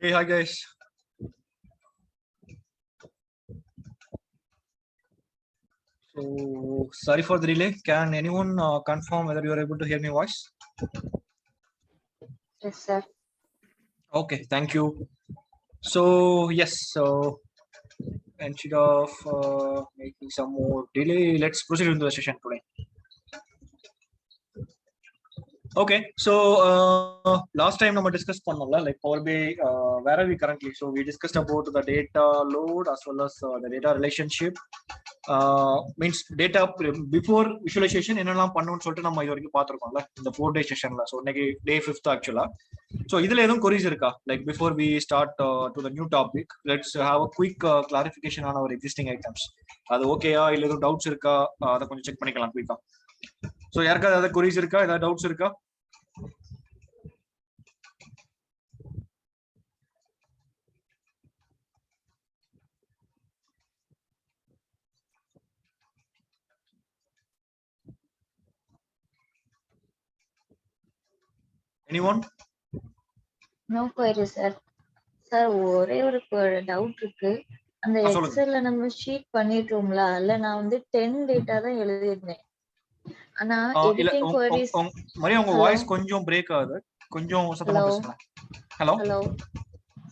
Hey, hi guys. So sorry for the delay. Can anyone confirm whether you are able to hear my voice? Yes, sir. Okay, thank you. So yes, so instead of making some more delay, let's proceed into the session today. Okay, so last time we discussed like Power BI, where are we currently? So we discussed about the data load as well as the data relationship. Means data before visualization என்னெல்லாம் பண்ணணும்னு சொல்லிட்டு நம்ம இது வரைக்கும் பார்த்துருக்கோம்ல இந்த 4 day செஷன்ல. So இன்னைக்கு day 5th ஆக்சுவலா. So இதுல எதுவும் queries இருக்கா? Like before we start to the new topic, let's have a quick clarification on our existing items. அது ஓகேயா இல்ல எதுவும் டவுட்ஸ் இருக்கா? அதை கொஞ்சம் செக் பண்ணிக்கலாம் குயிக்கா. ஸோ யாருக்காவது ஏதாவது queries இருக்கா? ஏதாவது டவுட்ஸ் இருக்கா? Anyone? No query, sir. Sir ஒரே ஒரு டவுட் இருக்கு. அந்த எக்ஸல்ல நம்ம ஷீட் பண்ணிட்டோம்ல, அதுல நான் வந்து 10 டேட்டா தான் எழுதியிருந்தேன். ஆனா எடிட்டிங் குவரிஸ் மரியா உங்க வாய்ஸ் கொஞ்சம் பிரேக் ஆகுது. கொஞ்சம் சத்தமா பேசுங்க. Hello hello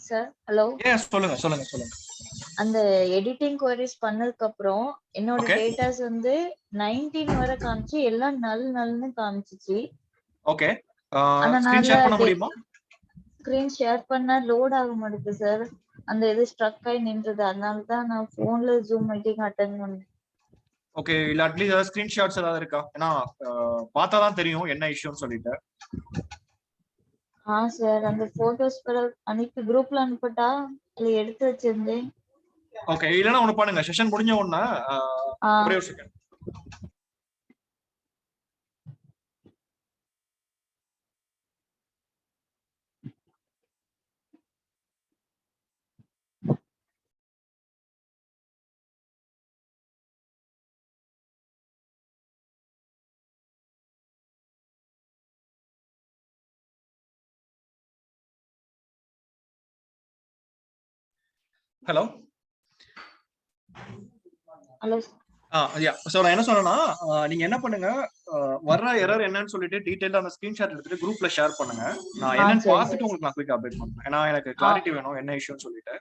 sir. ஹலோ. சொல்லுங்க சொல்லுங்க சொல்லுங்க. அந்த எடிட்டிங் குவரிஸ் பண்ணதுக்கு அப்புறம் என்னோட டேட்டாஸ் வந்து 19 வரை காமிச்சு எல்லாம் நல்னு காமிச்சிச்சு. ஓகே. ஸ்கிரீன் ஷேர் பண்ண முடியுமா? ஸ்கிரீன் ஷேர் பண்ணா லோட் ஆக மாட்டேங்குது சார். அந்த இது ஸ்ட்ரக் ஆகி நின்றுது. அதனால தான் நான் போன்ல ஜூம் மீட்டிங் அட்டெண்ட் பண்ணேன். ஓகே, இல்ல அட்லீஸ்ட் ஏதாவது ஸ்கிரீன்ஷாட்ஸ் ஏதாவது இருக்கா? ஏன்னா பார்த்தா தான் தெரியும் என்ன இஷ்யூன்னு சொல்லிட்டு. சார் அந்த போட்டோஸ் அனுப்பி குரூப்ல அனுப்பிட்டா இல்ல எடுத்து வச்சிருந்தேன். ஓகே, இல்லனா ஒன்னு பண்ணுங்க. செஷன் முடிஞ்ச உடனே ஒரே ஒரு செகண்ட். Hello hello. சோ நான் என்ன சொன்னேன்னா, நீங்க என்ன பண்ணுங்க, வர்ற எரர் என்னன்னு சொல்லிட்டு டீடைலா அந்த ஸ்கிரீன்ஷாட் எடுத்துட்டு குரூப்ல ஷேர் பண்ணுங்க. நான் என்னன்னு பார்த்துட்டு உங்களுக்கு நான் குயிக் அப்டேட் பண்றேன். ஏன்னா எனக்கு கிளாரிட்டி வேணும் என்ன இஷ்யூன்னு சொல்லிட்டு.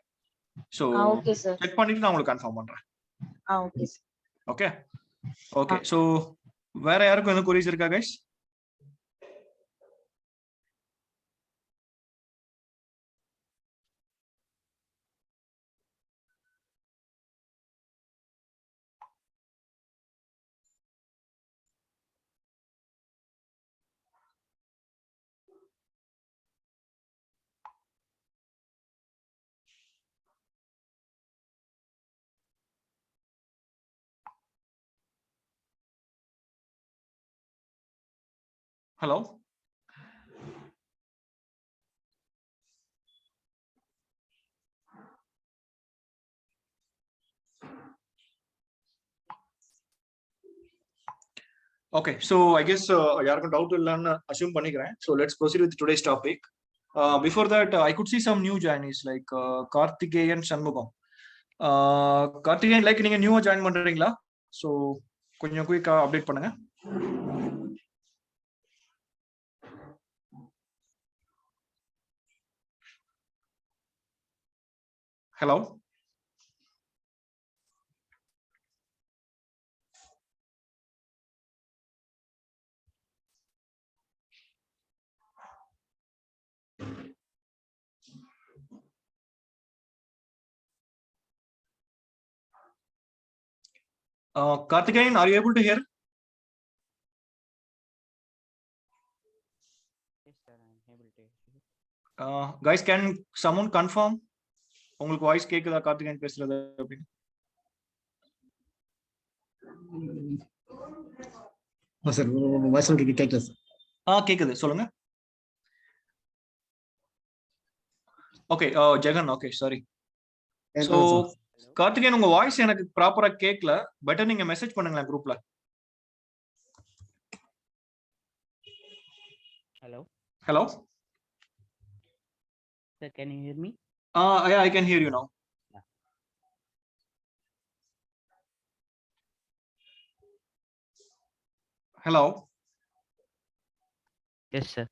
So okay sir. செக் பண்ணிட்டு நான் உங்களுக்கு கன்ஃபார்ம் பண்றேன். Okay sir. Okay okay. So வேற யாருக்கும் எதுவும் queries இருக்கா guys? Hello. Okay, so I guess யாருக்கும் டவுட் இல்லன்னு அஸ்யூம் பண்ணிக்கிறேன். So let's proceed with today's topic. Before that, I could see some new joinees like Karthikeyan Shanmugam. Karthikeyan, like நீங்க நியூவா join பண்றீங்களா? So கொஞ்சம் குயிக்கா அப்டேட் பண்ணுங்க. Hello. Karthikeyan, are you able to hear? Yes, sir, I am able to hear. Guys, can someone confirm? உங்களுக்கு voice கேக்குதா கார்த்திகேயன் பேசுறது அப்படின்னு? சார் வாய்ஸ் கேட்கல சார். கேக்குது, சொல்லுங்க. Okay, Jagan, okay sorry. So Karthikeyan, உங்க வாய்ஸ் எனக்கு ப்ராப்பரா கேட்கல. பெட்டர் நீங்க மெசேஜ் பண்ணுங்களேன் குரூப்ல. Hello hello. Sir, can you hear me? Yeah, I can hear you now. Yeah. Hello. Yes, sir.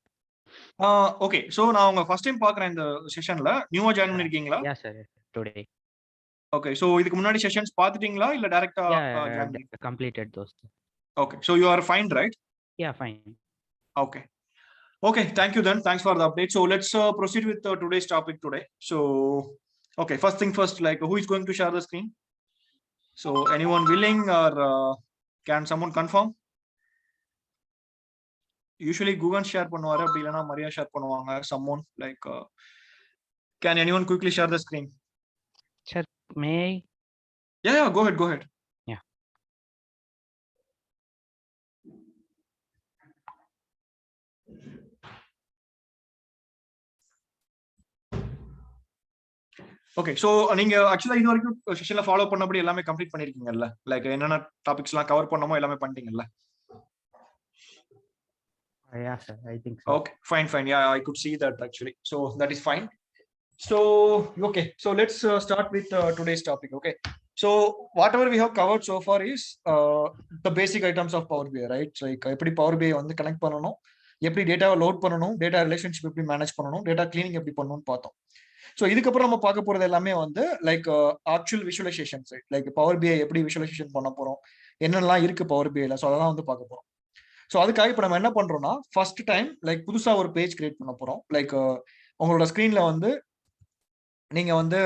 Okay, so நான் உங்க ஃபர்ஸ்ட் டைம் பார்க்குறேன் இந்த செஷன்ல. நியூவா ஜாயின் பண்ணிருக்கீங்களா? Yeah, sir. Today. Okay, so இதுக்கு முன்னாடி செஷன்ஸ் பார்த்துட்டீங்களா இல்ல டைரக்டா Yeah, join completed those. Okay, so you are fine, right? Yeah, fine. Okay. Okay, thank you then. Thanks for the update. So let's proceed with today's topic today. So, okay, first thing first, like who is going to share the screen? So anyone willing or can someone confirm? Usually Google share பண்ணுவாரு, அப்படி இல்லனா Maria share பண்ணுவாங்க. Someone like can anyone quickly share the screen? Sir, may I? Yeah, go ahead, go ahead. Yeah. Okay, so நீங்க ஆக்சுவலா இது வரைக்கும் செஷன்ல follow பண்ணபடி எல்லாமே complete பண்ணிருக்கீங்கல்ல? Like என்னென்ன டாபிக்ஸ்லாம் கவர் பண்ணோமோ எல்லாமே பண்ணிட்டீங்கல்ல? Yeah, sir. I think so. Okay, fine. Yeah, I could see that actually. So that is fine. So okay, so let's start with today's topic. Okay, so whatever we have covered so far is the basic items of Power BI, right? So like எப்படி Power BI வந்து connect பண்ணனும், எப்படி டேட்டாவை load பண்ணனும், data relationship எப்படி manage பண்ணனும், data cleaning எப்படி பண்ணனும்னு பார்த்தோம். ஸோ இதுக்கப்புறம் நம்ம பார்க்க போறது எல்லாமே வந்து like actual visualisation side, like Power BI எப்படி விஷுவலைசேஷன் பண்ண போறோம், என்னெல்லாம் இருக்கு பவர் பிஐல, ஸோ அதெல்லாம் வந்து பார்க்க போறோம். ஸோ அதுக்காக இப்போ நம்ம என்ன பண்றோம்னா ஃபர்ஸ்ட் டைம் லைக் புதுசா ஒரு பேஜ் கிரியேட் பண்ண போறோம். லைக் உங்களோட ஸ்கிரீன்ல வந்து நீங்க வந்து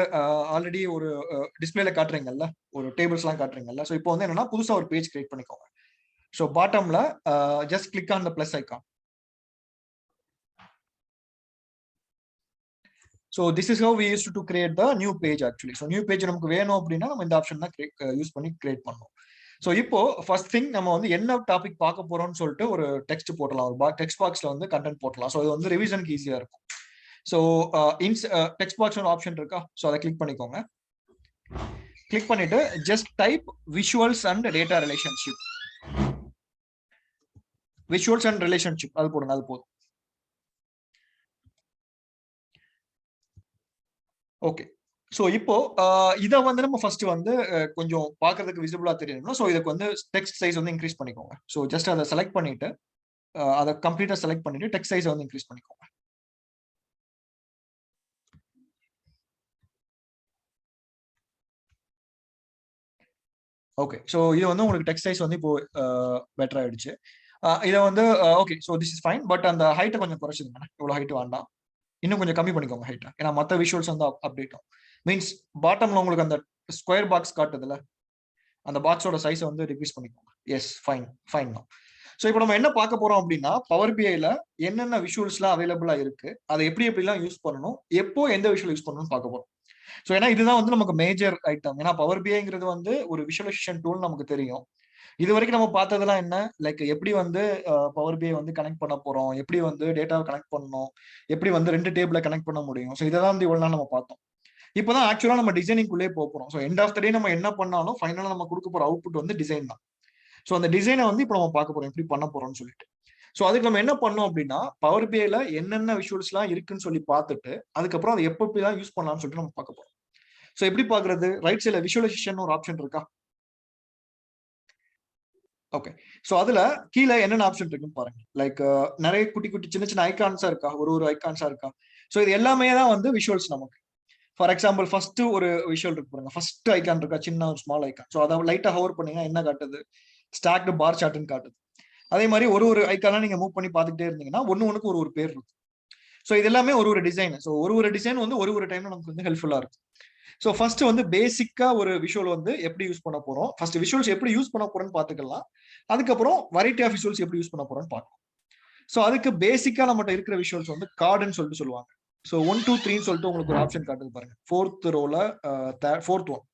ஆல்ரெடி ஒரு டிஸ்பிளேல காட்டுறீங்கல்ல, ஒரு டேபிள்ஸ் எல்லாம் காட்டுறீங்கல்ல. ஸோ இப்போ வந்து என்னன்னா புதுசா ஒரு பேஜ் கிரியேட் பண்ணிக்கோங்க. ஸோ பாட்டம்ல just click on the plus icon. So this is how we used to create the new page actually. So new page நமக்கு வேணும் அப்படின்னா நம்ம இந்த ஆப்ஷன் தான் யூஸ் பண்ணி கிரியேட் பண்ணோம். ஸோ இப்போ ஃபர்ஸ்ட் திங் நம்ம வந்து என்ன டாபிக் பார்க்க போறோம்னு சொல்லிட்டு ஒரு டெக்ஸ்ட் போட்டலாம், ஒரு டெக்ஸ்ட் பாக்ஸ்ல வந்து கண்டென்ட் போட்டலாம். ஸோ இது வந்து ரிவிஷனுக்கு ஈஸியா இருக்கும். ஸோ டெக்ஸ்ட் பாக்ஸ் ஒரு ஆப்ஷன் இருக்கா, ஸோ அதை கிளிக் பண்ணிக்கோங்க. கிளிக் பண்ணிட்டு just type visuals and data relationship. Visuals and relationship அது போடுங்க, அது போதும். ஓகே, ஸோ இப்போ இதை வந்து நம்ம ஃபர்ஸ்ட் வந்து கொஞ்சம் பார்க்கறதுக்கு விசிபிளா தெரியணும். ஸோ இதுக்கு வந்து டெக்ஸ்ட் சைஸ் வந்து இன்க்ரீஸ் பண்ணிக்கோங்க. ஸோ ஜஸ்ட் அதை செலக்ட் பண்ணிட்டு அதை கம்ப்ளீட்டா செலக்ட் பண்ணிட்டு டெக்ஸ்ட் சைஸ் வந்து இன்க்ரீஸ் பண்ணிக்கோங்க. ஓகே, ஸோ இது வந்து உங்களுக்கு டெக்ஸ்ட் சைஸ் வந்து இப்போ பெட்டர் ஆயிடுச்சு. இதை வந்து okay, so this is fine. But அந்த ஹைட்டை கொஞ்சம் குறைச்சிதுங்க, இவ்வளோ ஹைட் வேண்டாம், இன்னும் கொஞ்சம் கம்மி பண்ணிக்கோங்க ஹைட்டை. ஏன்னா மற்ற விஷுவல்ஸ் வந்து அப்டேட் ஆகும். மீன்ஸ் பாட்டம்ல உங்களுக்கு அந்த ஸ்கொயர் பாக்ஸ் காட்டுதுல, அந்த பாக்ஸோட சைஸை வந்து டிக்ரீஸ் பண்ணிக்கோங்க. எஸ், ஃபைன் தான். ஸோ இப்போ நம்ம என்ன பார்க்க போறோம் அப்படின்னா பவர் பிஐல என்னென்ன விஷுவல்ஸ்லாம் அவைலபிளா இருக்கு, அதை எப்படிலாம் யூஸ் பண்ணணும், எப்போ எந்த விஷுவல் யூஸ் பண்ணணும்னு பார்க்க போறோம். ஸோ ஏன்னா இதுதான் வந்து நமக்கு மேஜர் ஐட்டம். ஏன்னா பவர் பிஐங்கிறது வந்து ஒரு விஷுவலைசேஷன் டூல் நமக்கு தெரியும். இது வரைக்கும் நம்ம பார்த்ததெல்லாம் என்ன, லைக் எப்படி வந்து பவர் பிஐ வந்து கனெக்ட் பண்ண போறோம், எப்படி வந்து டேட்டாவை கனெக்ட் பண்ணணும், எப்படி வந்து 2 டேபிளை கனெக்ட் பண்ண முடியும். ஸோ இதெல்லாம் வந்து இவ்வளவு நாள் நம்ம பார்த்தோம். இப்போதான் ஆக்சுவலா நம்ம டிசைனிங்குள்ளே போறோம். ஸோ எண்ட் ஆஃப் த டே நம்ம என்ன பண்ணாலும் ஃபைனலா நம்ம கொடுக்க போற அவுட்புட் வந்து டிசைன் தான். ஸோ அந்த டிசைனை வந்து இப்போ நம்ம பார்க்க போறோம் எப்படி பண்ண போறோம்னு சொல்லிட்டு. ஸோ அதுக்கு நம்ம என்ன பண்ணோம் அப்படின்னா பவர் பிஐல என்னென்ன விஷுவல்ஸ் எல்லாம் இருக்குன்னு சொல்லி பார்த்துட்டு அதுக்கப்புறம் அதை எப்படிலாம் யூஸ் பண்ணலாம்னு சொல்லிட்டு நம்ம பார்க்க போறோம். ஸோ எப்படி பாக்குறது, ரைட் சைட்ல விஷுவலைசேஷன் ஒரு ஆப்ஷன் இருக்கா? ஓகே, ஸோ அதுல கீழே என்னென்ன ஆப்ஷன் இருக்குன்னு பாருங்க. லைக் நிறைய குட்டி சின்ன ஐகான்ஸா இருக்கா, ஒரு ஐகான்ஸா இருக்கா. ஸோ இது எல்லாமே தான் வந்து விஷுவல்ஸ் நமக்கு. ஃபார் எக்ஸாம்பிள் ஃபர்ஸ்ட் ஒரு விஷுவல் இருக்கு பாருங்க, ஃபர்ஸ்ட் ஐகான் இருக்கா, சின்ன ஒரு ஸ்மால் ஐகான். ஸோ அதை லைட்டா ஹவர் பண்ணீங்கன்னா என்ன காட்டுது, ஸ்டாக்டு பார் சார்ட்னு காட்டுது. அதே மாதிரி ஒரு ஐக்கான நீங்க மூவ் பண்ணி பார்த்துட்டே இருந்தீங்கன்னா ஒண்ணுக்கு ஒரு பேர் இருக்கு. ஸோ இது எல்லாமே ஒரு டிசைன். ஸோ ஒரு டிசைன் வந்து ஒரு டைம்ல நமக்கு வந்து ஹெல்ப்ஃபுல்லா இருக்கும். ஸோ ஃபர்ஸ்ட் வந்து பேசிக்கா ஒரு விஷுவல் வந்து எப்படி யூஸ் பண்ண போறோம், ஃபர்ஸ்ட் விஷுவல்ஸ் எப்படி யூஸ் பண்ண போறோம்னு பாத்துக்கலாம். அதுக்கப்புறம் வெரைட்டி ஆஃப் விஷுவல்ஸ் எப்படி யூஸ் பண்ண போறோம்னு பார்க்கலாம். ஸோ அதுக்கு பேசிக்கா நம்மகிட்ட இருக்கிற விஷுவல்ஸ் வந்து கார்டுன்னு சொல்லிட்டு சொல்லுவாங்க. ஸோ 1 2 3 சொல்லிட்டு உங்களுக்கு ஒரு ஆப்ஷன் காட்டுது பாருங்க, 4th ரோல 4th ஒன்.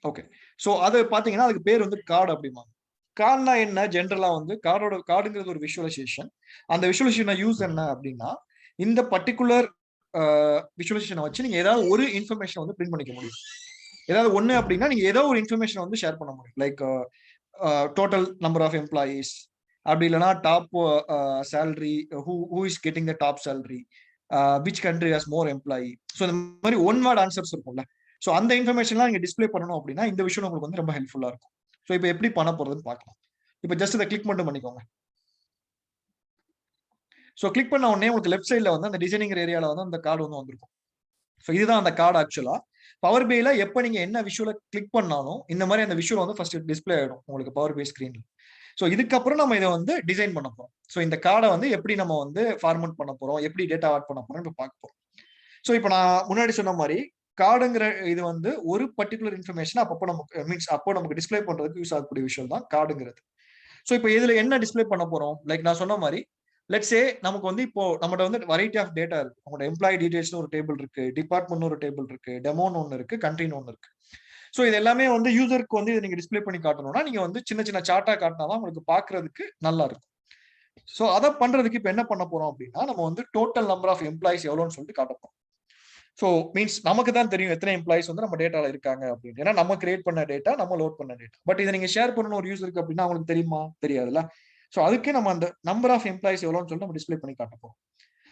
ஓகே, ஸோ அது பாத்தீங்கன்னா அதுக்கு பேர் வந்து கார்டு அப்படிமா. கார்டுனா என்ன, ஜென்ரலா வந்து கார்டுங்கிறது ஒரு விஷுவலைசேஷன். அந்த விஷுவலைசேஷன் யூஸ் என்ன அப்படின்னா இந்த பர்டிகுலர் விஷுவலைசேஷனை வச்சு நீங்க ஏதாவது ஒரு இன்ஃபர்மேஷன் வந்து பிரிண்ட் பண்ணிக்க முடியும். ஏதாவது ஒண்ணு அப்படின்னா நீங்க ஏதோ ஒரு இன்ஃபர்மேஷன் வந்து ஷேர் பண்ண முடியும். Like total number of employees, அப்படி இல்லைன்னா top salary, who is getting the top salary, which country has more employee. So இந்த மாதிரி ஒன் வேர்ட் ஆன்சர்ஸ் இருக்கும்ல. ஸோ அந்த இன்ஃபர்மேஷன்லாம் நீங்க டிஸ்பிளே பண்ணணும் அப்படின்னா இந்த விஷயம் உங்களுக்கு வந்து ரொம்ப ஹெல்ப்ஃபுல்லா இருக்கும். ஸோ இப்போ எப்படி பண்ண போறதுன்னு பார்க்கலாம். இப்போ ஜஸ்ட் இதை கிளிக் மட்டும் பண்ணிக்கோங்க. ஸோ கிளிக் பண்ண உடனே உங்களுக்கு லெஃப்ட் சைட்ல வந்து அந்த டிசைனிங் ஏரியால வந்து அந்த கார்டு வந்து வந்திருக்கும். ஸோ இதுதான் அந்த கார்டு. ஆக்சுவலா பவர் பேல எப்ப நீங்க என்ன விஷுவல கிளிக் பண்ணாலும் இந்த மாதிரி அந்த விஷுவல் வந்து ஃபர்ஸ்ட் டிஸ்பிளே ஆயிடும் உங்களுக்கு பவர் பே ஸ்கிரீன்ல. ஸோ இதுக்கப்புறம் நம்ம இதை வந்து டிசைன் பண்ண போறோம். ஸோ இந்த கார்டை வந்து எப்படி நம்ம வந்து ஃபார்மேட் பண்ண போறோம், எப்படி டேட்டா ஆட் பண்ண போறோம் இப்போ பார்க்க போறோம். ஸோ இப்போ நான் முன்னாடி சொன்ன மாதிரி கார்டுங்கிற இது வந்து ஒரு பர்டிகுலர் இன்ஃபர்மேஷன் அப்பப்போ நமக்கு மீன்ஸ் அப்போ நமக்கு டிஸ்பிளே பண்றதுக்கு யூஸ் ஆகக்கூடிய விஷயம் தான் கார்டுங்கிறது. ஸோ இப்போ இதுல என்ன டிஸ்பிளே பண்ண போறோம், லைக் நான் சொன்ன மாதிரி லெட்ஸ் சே நமக்கு வந்து இப்போ நம்மகிட்ட வந்து வெரைட்டி ஆஃப் டேட்டா இருக்கு. உங்களோட எம்ப்ளாயி டீடைல்ஸ்னு ஒரு டேபிள் இருக்கு, டிபார்ட்மெண்ட் ஒரு டேபிள் இருக்கு, டெமோன்னு ஒன்று இருக்கு, கண்ட்ரின்னு ஒன்று இருக்கு. ஸோ இது எல்லாமே வந்து யூசருக்கு வந்து இதை நீங்க டிஸ்பிளே பண்ணி காட்டணும்னா நீங்க வந்து சின்ன சின்ன சார்ட்டா காட்டினாதான் உங்களுக்கு பாக்குறதுக்கு நல்லா இருக்கும். ஸோ அதை பண்றதுக்கு இப்போ என்ன பண்ண போறோம் அப்படின்னா நம்ம வந்து டோட்டல் நம்பர் ஆஃப் எம்ப்ளாயிஸ் எவ்வளோன்னு சொல்லிட்டு காட்ட போறோம். ஸோ மீன்ஸ் நமக்கு தான் தெரியும் எத்தனை எம்ப்ளாயிஸ் வந்து நம்ம டேட்டால இருக்காங்க அப்படின்னு. ஏன்னா நம்ம கிரியேட் பண்ண டேட்டா, நம்ம லோட் பண்ண டேட்டா. பட் இதை நீங்க ஷேர் பண்ணணும் ஒரு யூசருக்கு அப்படின்னா அவங்களுக்கு தெரியுமா, தெரியாதுல்ல. ஸோ அதுக்கு நம்ம அந்த நம்பர் ஆஃப் எம்ப்ளாயிஸ் எவ்வளோன்னு சொல்லிட்டு நம்ம டிஸ்பிளே பண்ணி காட்ட போறோம்.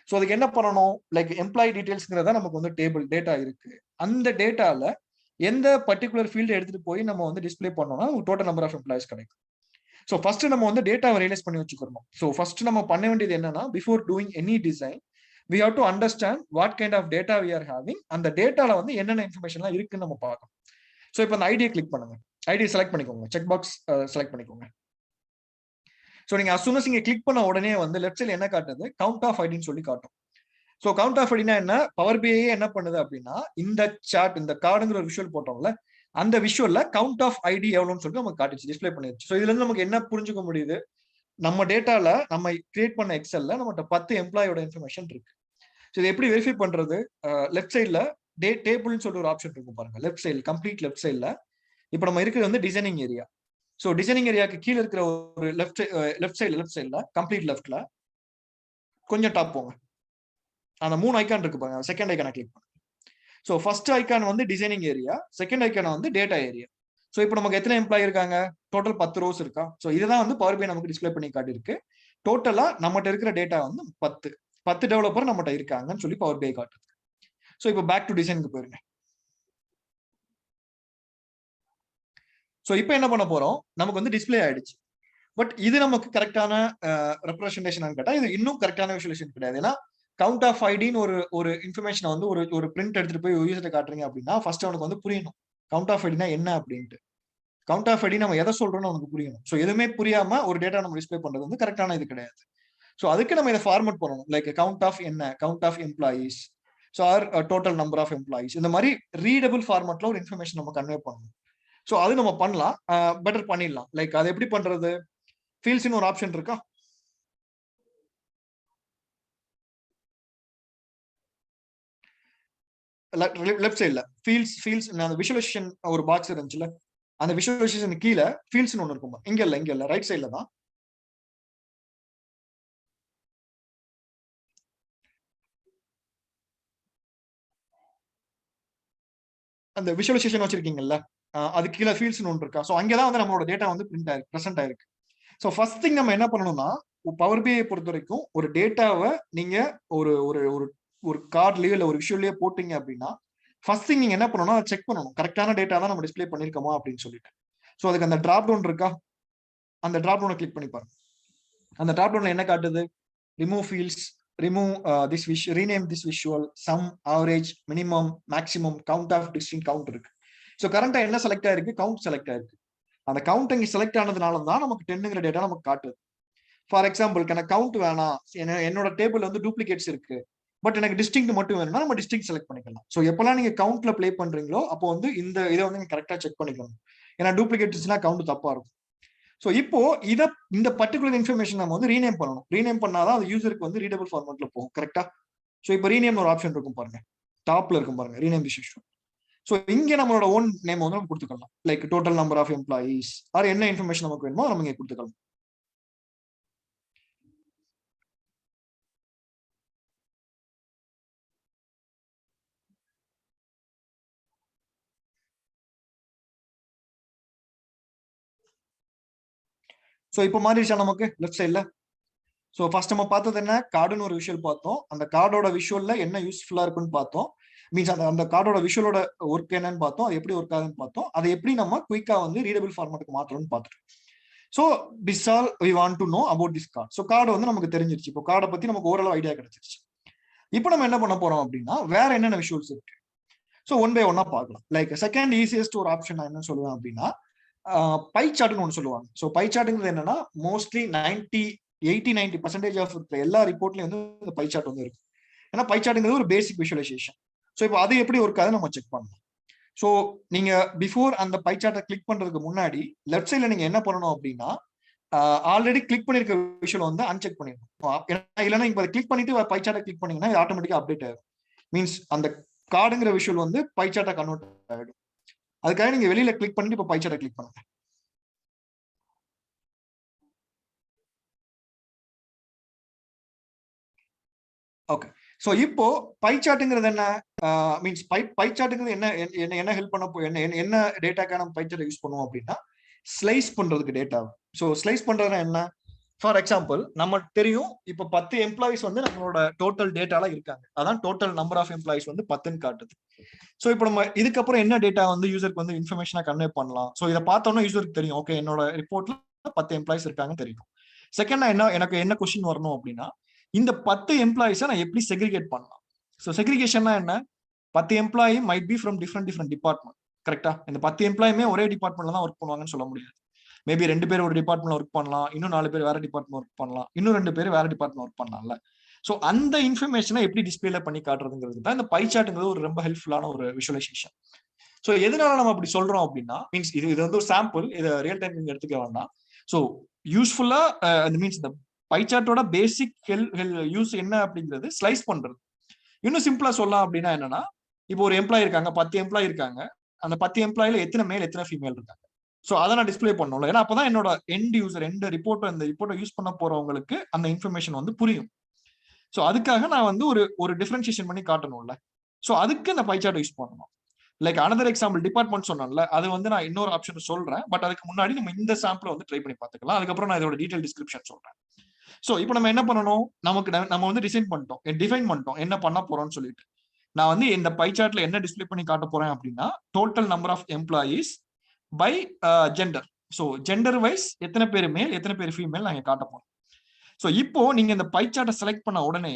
ஸோ அதுக்கு என்ன பண்ணணும், லைக் எம்ப்ளாயி டீடைல்ஸ்ங்கிறதா நமக்கு வந்து டேபிள் டேட்டா இருக்கு. அந்த டேட்டால எந்த பர்டிகுலர் ஃபீல்டு எடுத்துட்டு போய் நம்ம வந்து டிஸ்பிளே பண்ணோம்னா டோட்டல் நம்பர் ஆஃப் எம்ப்ளாயிஸ் கிடைக்கும். ஸோ ஃபர்ஸ்ட் நம்ம வந்து டேட்டாவை ரியலைஸ் பண்ணி வச்சுக்கணும். ஸோ ஃபர்ஸ்ட் நம்ம பண்ண வேண்டியது என்னன்னா before doing any design we have to understand what kind of data we are having. அந்த டேட்டால வந்து என்னென்ன இன்ஃபர்மேஷன்லாம் இருக்குன்னு நம்ம பார்க்கணும். ஸோ இப்போ அந்த ஐடியை கிளிக் பண்ணுங்க, ஐடியை செலக்ட் பண்ணிக்கோங்க, செக் பாக்ஸ் செலக்ட் பண்ணிக்கோங்க. ஸோ நீங்க as soon as நீங்க கிளிக் பண்ண உடனே வந்து லெஃப்ட் சைட்ல என்ன காட்டுது, கவுண்ட் ஆஃப் ஐடின்னு சொல்லி காட்டும். ஸோ கவுண்ட் ஆஃப் ஐடினா என்ன, பவர் பிஐயே என்ன பண்ணுது அப்படின்னா இந்த சார்ட் இந்த கார்டுங்கிற ஒரு விஷுவல் போட்டோம்ல அந்த விஷுவல்ல கவுண்ட் ஆஃப் ஐடி எவ்வளோன்னு சொல்லிட்டு நமக்கு காட்டுச்சு, டிஸ்பிளே பண்ணிருச்சு. ஸோ இதுல இருந்து நமக்கு என்ன புரிஞ்சுக்க முடியுது, நம்ம டேட்டால நம்ம கிரியேட் பண்ண எக்ஸல்ல நம்மகிட்ட 10 எம்ப்ளாயோட இன்ஃபர்மேஷன் இருக்கு. ஸோ இதை எப்படி வெரிஃபை பண்றது, லெஃப்ட் சைட்ல டேபிள்னு சொல்லிட்டு ஒரு ஆப்ஷன் இருக்கும் பாருங்க, லெஃப்ட் சைடு கம்ப்ளீட் லெஃப்ட் சைட்ல. இப்போ நம்ம இருக்கிறது வந்து டிசைனிங் ஏரியா. ஸோ டிசைனிங் ஏரியாவுக்கு கீழே இருக்கிற ஒரு லெஃப்ட் சைட்ல கம்ப்ளீட் லெஃப்ட்ல கொஞ்சம் டாப் போங்க, அந்த 3 ஐக்கான் இருக்கு பாருங்க, செகண்ட் ஐக்கானை கிளிக் பண்ணுங்க. ஸோ ஃபர்ஸ்ட் ஐக்கான் வந்து டிசைனிங் ஏரியா, செகண்ட் ஐக்கான வந்து டேட்டா ஏரியா. ஸோ இப்போ நமக்கு எத்தனை எம்ப்ளாயி இருக்காங்க, டோட்டல் 10 ரோஸ் இருக்கா. ஸோ இதுதான் வந்து பவர் பை நமக்கு டிஸ்பிளே பண்ணி காட்டியிருக்கு. டோட்டலா நம்மகிட்ட இருக்கிற டேட்டா வந்து 10 டெவலப்பர் நம்மகிட்ட இருக்காங்கன்னு சொல்லி பவர் பை காட்டுது. ஸோ இப்போ பேக் டு டிசைனுக்கு போயிருங்க. ஸோ இப்போ என்ன பண்ண போறோம், நமக்கு வந்து டிஸ்பிளே ஆயிடுச்சு. பட் இது நமக்கு கரெக்டான ரெப்ரஸன்டேஷன் கேட்டா இது இன்னும் கரெக்டான விஷுவலைசேஷன் கிடையாது. ஏன்னா கவுண்ட் ஆஃப் ஐடின்னு ஒரு இன்ஃபர்மேஷன் வந்து ஒரு பிரிண்ட் எடுத்துட்டு போய் யூசர்ட்ட காட்டுறீங்க அப்படின்னா ஃபர்ஸ்ட் அவனுக்கு வந்து புரியணும் கவுண்ட் ஆஃப் ஐடினா என்ன அப்படின்ட்டு. கவுண்ட் ஆஃப் ஐடி நம்ம எதை சொல்றோம்னு அவனுக்கு புரியணும். ஸோ எதுவுமே புரியாம ஒரு டேட்டா நம்ம டிஸ்பிளே பண்றது வந்து கரெக்டான இது கிடையாது. ஸோ அதுக்கு நம்ம இதை ஃபார்மேட் பண்ணணும், லைக் கவுண்ட் ஆஃப் என்ன, count of employees, so or total number of employees, இந்த மாதிரி ரீடபிள் ஃபார்மேட்ல ஒரு இன்ஃபர்மேஷன் நம்ம கன்வே பண்ணணும். ஸோ அது நம்ம பண்ணலாம், பெட்டர் பண்ணிடலாம். லைக் அது எப்படி பண்றது, ஃபீல்ட்ஸ்னு ஒரு ஆப்ஷன் இருக்கா, லெஃப்ட் சைட்ல ஃபீல்ட்ஸ் அந்த விஷுவலைசேஷன் ஒரு பாக்ஸ் இருந்துச்சுல, அந்த விஷுவலைசேஷன் கீழே ஃபீல்ட்ஸ்னு ஒன்று இருக்கும். இங்க இல்ல ரைட் சைட்ல தான். அந்த விஷுவலைசேஷன் வச்சிருக்கீங்கல்ல, அது கீழே ஃபீல்ட்ஸ்னு ஒன்று இருக்கா. ஸோ அங்கேதான் வந்து நம்மளோட டேட்டா வந்து ப்ரெசென்ட் ஆயிருக்கு. ஸோ ஃபர்ஸ்ட் திங் நம்ம என்ன பண்ணணும்னா பவர் பிஐ பொறுத்த வரைக்கும் ஒரு டேட்டாவை நீங்க ஒரு ஒரு ஒரு கார்ட்லயோ இல்ல ஒரு விஷுவல்லயோ போட்டீங்க அப்படின்னா ஃபர்ஸ்ட் திங் நீங்க என்ன பண்ணணும்னா செக் பண்ணணும் கரெக்டான டேட்டா தான் நம்ம டிஸ்பிளே பண்ணிருக்கோமா அப்படின்னு சொல்லிட்டு. ஸோ அதுக்கு அந்த டிராப் டவுன் இருக்கா, அந்த டிராப் டவுனை கிளிக் பண்ணி பாருங்க. அந்த டிராப் டவுன்ல என்ன காட்டுது, remove fields, remove this rename this visual, sum, average, minimum, maximum, count of distinct count இருக்கு. ஸோ கரண்டா என்ன செலக்ட் ஆயிருக்கு, கவுண்ட் செலக்ட் ஆயிருக்கு. அந்த கவுண்ட் இங்க செலக்ட் ஆனதுனால தான் நமக்கு 10ங்கிற டேட்டா நமக்கு காட்டுது. ஃபார் எக்ஸாம்பிள் எனக்கு கவுண்ட் வேணாம், என்னோட டேபிள் வந்து டூப்ளிகேட்ஸ் இருக்கு, பட் எனக்கு டிஸ்டிங் மட்டும் வேணும்னா நம்ம டிஸ்டிங் செலக்ட் பண்ணிக்கலாம். ஸோ எப்பெல்லாம் நீங்க கவுண்ட்ல பிளே பண்றீங்களோ அப்போ வந்து இந்த இதை வந்து நீங்க கரெக்டா செக் பண்ணிக்கணும். ஏன்னா டூப்ளிகேட்ஸ்னா கவுண்ட் தப்பா இருக்கும். ஸோ இப்போ இந்த பர்டிகுலர் இன்ஃபர்மேஷன் நம்ம வந்து ரீநேம் பண்ணணும். ரீநேம் பண்ணாதான் அது யூசருக்கு வந்து ரீடபிள் ஃபார்மேட்ல போகும் கரெக்டா. ஸோ இப்போ ரீநேம் ஒரு ஆப்ஷன் இருக்கும் பாருங்க, டாப்ல இருக்கும் பாருங்க, ரீநேம் திஸ் இஷ்யூ. ஸோ இங்க நம்மளோட ஓன் நேம் வந்து நம்ம கொடுத்துக்கலாம், like total number of employees or என்ன இன்ஃபர்மேஷன் நமக்கு வேணுமோ நம்ம இங்க கொடுத்துக்கலாம். ஸோ இப்போ மாறிடுச்சா நமக்கு லெஃப்ட் சைட்ல. ஸோ ஃபர்ஸ்ட் நம்ம பார்த்தது என்ன, கார்டுன்னு ஒரு விஷுவல் பார்த்தோம். அந்த கார்டோட விஷுவல்ல என்ன யூஸ்ஃபுல்லா இருக்குன்னு பார்த்தோம். மீன்ஸ் அந்த கார்டோட விஷுவலோட ஒர்க் என்னன்னு பார்த்தோம், அது எப்படி ஒர்க் ஆகுதுன்னு பார்த்தோம், அதை எப்படி நம்ம குயிக்கா வந்து ரீடபிள் ஃபார்மேட்டுக்கு மாற்றணும்னு பார்த்துட்டோம். So this all we want to know about this card. So card வந்து நமக்கு தெரிஞ்சிருச்சு. இப்போ கார்டை பத்தி நமக்கு ஓரளவு ஐடியா கிடைச்சிருச்சு. இப்போ நம்ம என்ன பண்ண போறோம் அப்படின்னா, வேற என்னென்ன விஷுவல்ஸ் இருக்கு, ஸோ ஒன் பை ஒன்னா பார்க்கலாம். லைக் செகண்ட் ஈஸியஸ்ட் ஒரு ஆப்ஷன் நான் என்ன சொல்லுவேன் அப்படின்னா, பை சார்ட்னு ஒன்று சொல்லுவாங்க. ஸோ பை சார்ட்டுங்கிறது என்னன்னா, மோஸ்ட்லி 80-90% ஆஃப் எல்லா ரிப்போர்ட்லயும் வந்து இந்த பை சார்ட் வந்து இருக்கு. ஏன்னா பை சார்ட்டுங்கிறது ஒரு பேசிக் விஷுவலைசேஷன். ஸோ இப்போ அது எப்படி ஒர்க் ஆகுது நம்ம செக் பண்ணலாம். ஸோ நீங்க பிஃபோர் அந்த பை சார்ட்டை கிளிக் பண்றதுக்கு முன்னாடி லெஃப்ட் சைட்ல நீங்க என்ன பண்ணணும் அப்படின்னா, ஆல்ரெடி கிளிக் பண்ணிருக்க விஷயம் வந்து அன்செக் பண்ணிடணும். இல்லைன்னா இப்போ கிளிக் பண்ணிட்டு பை சார்ட்டை கிளிக் பண்ணீங்கன்னா ஆட்டோமேட்டிக்கா அப்டேட் ஆயிடும். மீன்ஸ் அந்த கார்டுங்கிற விஷயம் வந்து பை சார்ட்டை கன்வெர்ட் ஆயிடும். அதுக்காக நீங்க வெளியில கிளிக் பண்ணிட்டு இப்போ பை சார்ட்டை கிளிக் பண்ணுங்க. ஓகே, ஸோ இப்போ பை சார்ட்டுங்கிறது என்ன, மீன்ஸ் பை சார்ட்டுங்கிறது என்ன என்ன ஹெல்ப் பண்ண என்ன டேட்டாக்கான பை சார்ட்டை யூஸ் பண்ணுவோம் அப்படின்னா, ஸ்லைஸ் பண்றதுக்கு டேட்டா. ஸோ ஸ்லைஸ் பண்றதுனா என்ன, ஃபார் எக்ஸாம்பிள் நமக்கு தெரியும் இப்போ 10 எம்ப்ளாயிஸ் வந்து நம்மளோட டோட்டல் டேட்டால இருக்காங்க. அதான் டோட்டல் நம்பர் ஆஃப் எம்ப்ளாயிஸ் வந்து 10ன்னு காட்டுது. ஸோ இப்போ நம்ம இதுக்கப்புறம் என்ன டேட்டா வந்து யூசருக்கு வந்து இன்ஃபர்மேஷனா கன்வே பண்ணலாம். ஸோ இதை பார்த்தோம்னா யூசருக்கு தெரியும், ஓகே என்னோட ரிப்போர்ட்ல 10 எம்ப்ளாயிஸ் இருக்காங்கன்னு தெரியும். செகண்ட் எனக்கு என்ன கொஸ்டின் வரணும் அப்படின்னா, இந்த 10 எம்ப்ளாயிஸை நான் எப்படி செக்ரிகேட் பண்ணலாம். ஸோ செக்ரிகேஷன்னா என்ன, 10 employee might be from different department. கரெக்டா, இந்த 10 எம்ப்ளாயுமே ஒரே டிபார்ட்மெண்ட்ல தான் ஒர்க் பண்ணுவாங்கன்னு சொல்ல முடியாது. மேபி 2 பேர் ஒரு டிபார்ட்மெண்ட்ல ஒர்க் பண்ணலாம், இன்னும் 4 பேர் வேற டிபார்ட்மெண்ட் ஒர்க் பண்ணலாம், இன்னும் 2 பேர் வேற டிபார்ட்மெண்ட் ஒர்க் பண்ணலாம்ல. ஸோ அந்த இன்ஃபர்மேஷனை எப்படி டிஸ்பிளேல பண்ணி காட்டுறதுங்கிறது தான் இந்த பை சார்ட்ங்கிறது ஒரு ரொம்ப ஹெல்ப்ஃபுல்லான ஒரு விஷுவலைசேஷன். ஸோ எதனால நம்ம அப்படி சொல்றோம் அப்படின்னா, மீன்ஸ் இது வந்து ஒரு சாம்பிள், இதை ரியல் டைம் நீங்க எடுத்துக்க வேண்டாம். ஸோ யூஸ்ஃபுல்லா மீன்ஸ் இந்த பை சார்ட்டோட பேசிக் யூஸ் என்ன அப்படிங்கிறது ஸ்லைஸ் பண்றது. இன்னும் சிம்பிளா சொல்லலாம் அப்படின்னா என்னன்னா, இப்போ ஒரு எம்ப்ளாயி இருக்காங்க, 10 எம்ப்ளாயி இருக்காங்க, அந்த 10 எம்ப்ளாயில எத்தனை மேல் எத்தனை ஃபீமேல் இருக்காங்க. ஸோ அதை நான் டிஸ்பிளே பண்ணணும். ஏன்னா அப்பதான் என்னோட எண்ட் யூசர் இந்த ரிப்போர்ட்டை யூஸ் பண்ண போறவங்களுக்கு அந்த இன்ஃபர்மேஷன் வந்து புரியும். ஸோ அதுக்காக நான் வந்து ஒரு டிஃபரன்சியேஷன் பண்ணி காட்டணும்ல. ஸோ அதுக்கு இந்த பை சார்ட் யூஸ் பண்ணணும். லைக் அனதர் எக்ஸாம்பிள் டிபார்ட்மெண்ட் சொன்னேன்ல, அது வந்து நான் இன்னொரு ஆப்ஷன் சொல்றேன். பட் அதுக்கு முன்னாடி நம்ம இந்த சாம்பிள் வந்து ட்ரை பண்ணி பார்த்துக்கலாம். அதுக்கப்புறம் நான் இதோட டீடைல் டிஸ்கிரிப்ஷன் சொல்றேன். ஸோ இப்போ நம்ம என்ன பண்ணணும், நம்ம வந்து டிஃபைன் பண்ணிட்டோம் என்ன பண்ண போறோம்னு சொல்லிட்டு. நான் வந்து இந்த பை சார்ட்ல என்ன டிஸ்பிளே பண்ணி காட்ட போறேன் அப்படின்னா, total number of employees by gender. So gender wise எத்தனை பேர் மேல் எத்தனை பேர் ஃபீமேல் நாங்கள் காட்ட போறோம். ஸோ இப்போ நீங்க இந்த பை சார்ட்டை செலக்ட் பண்ண உடனே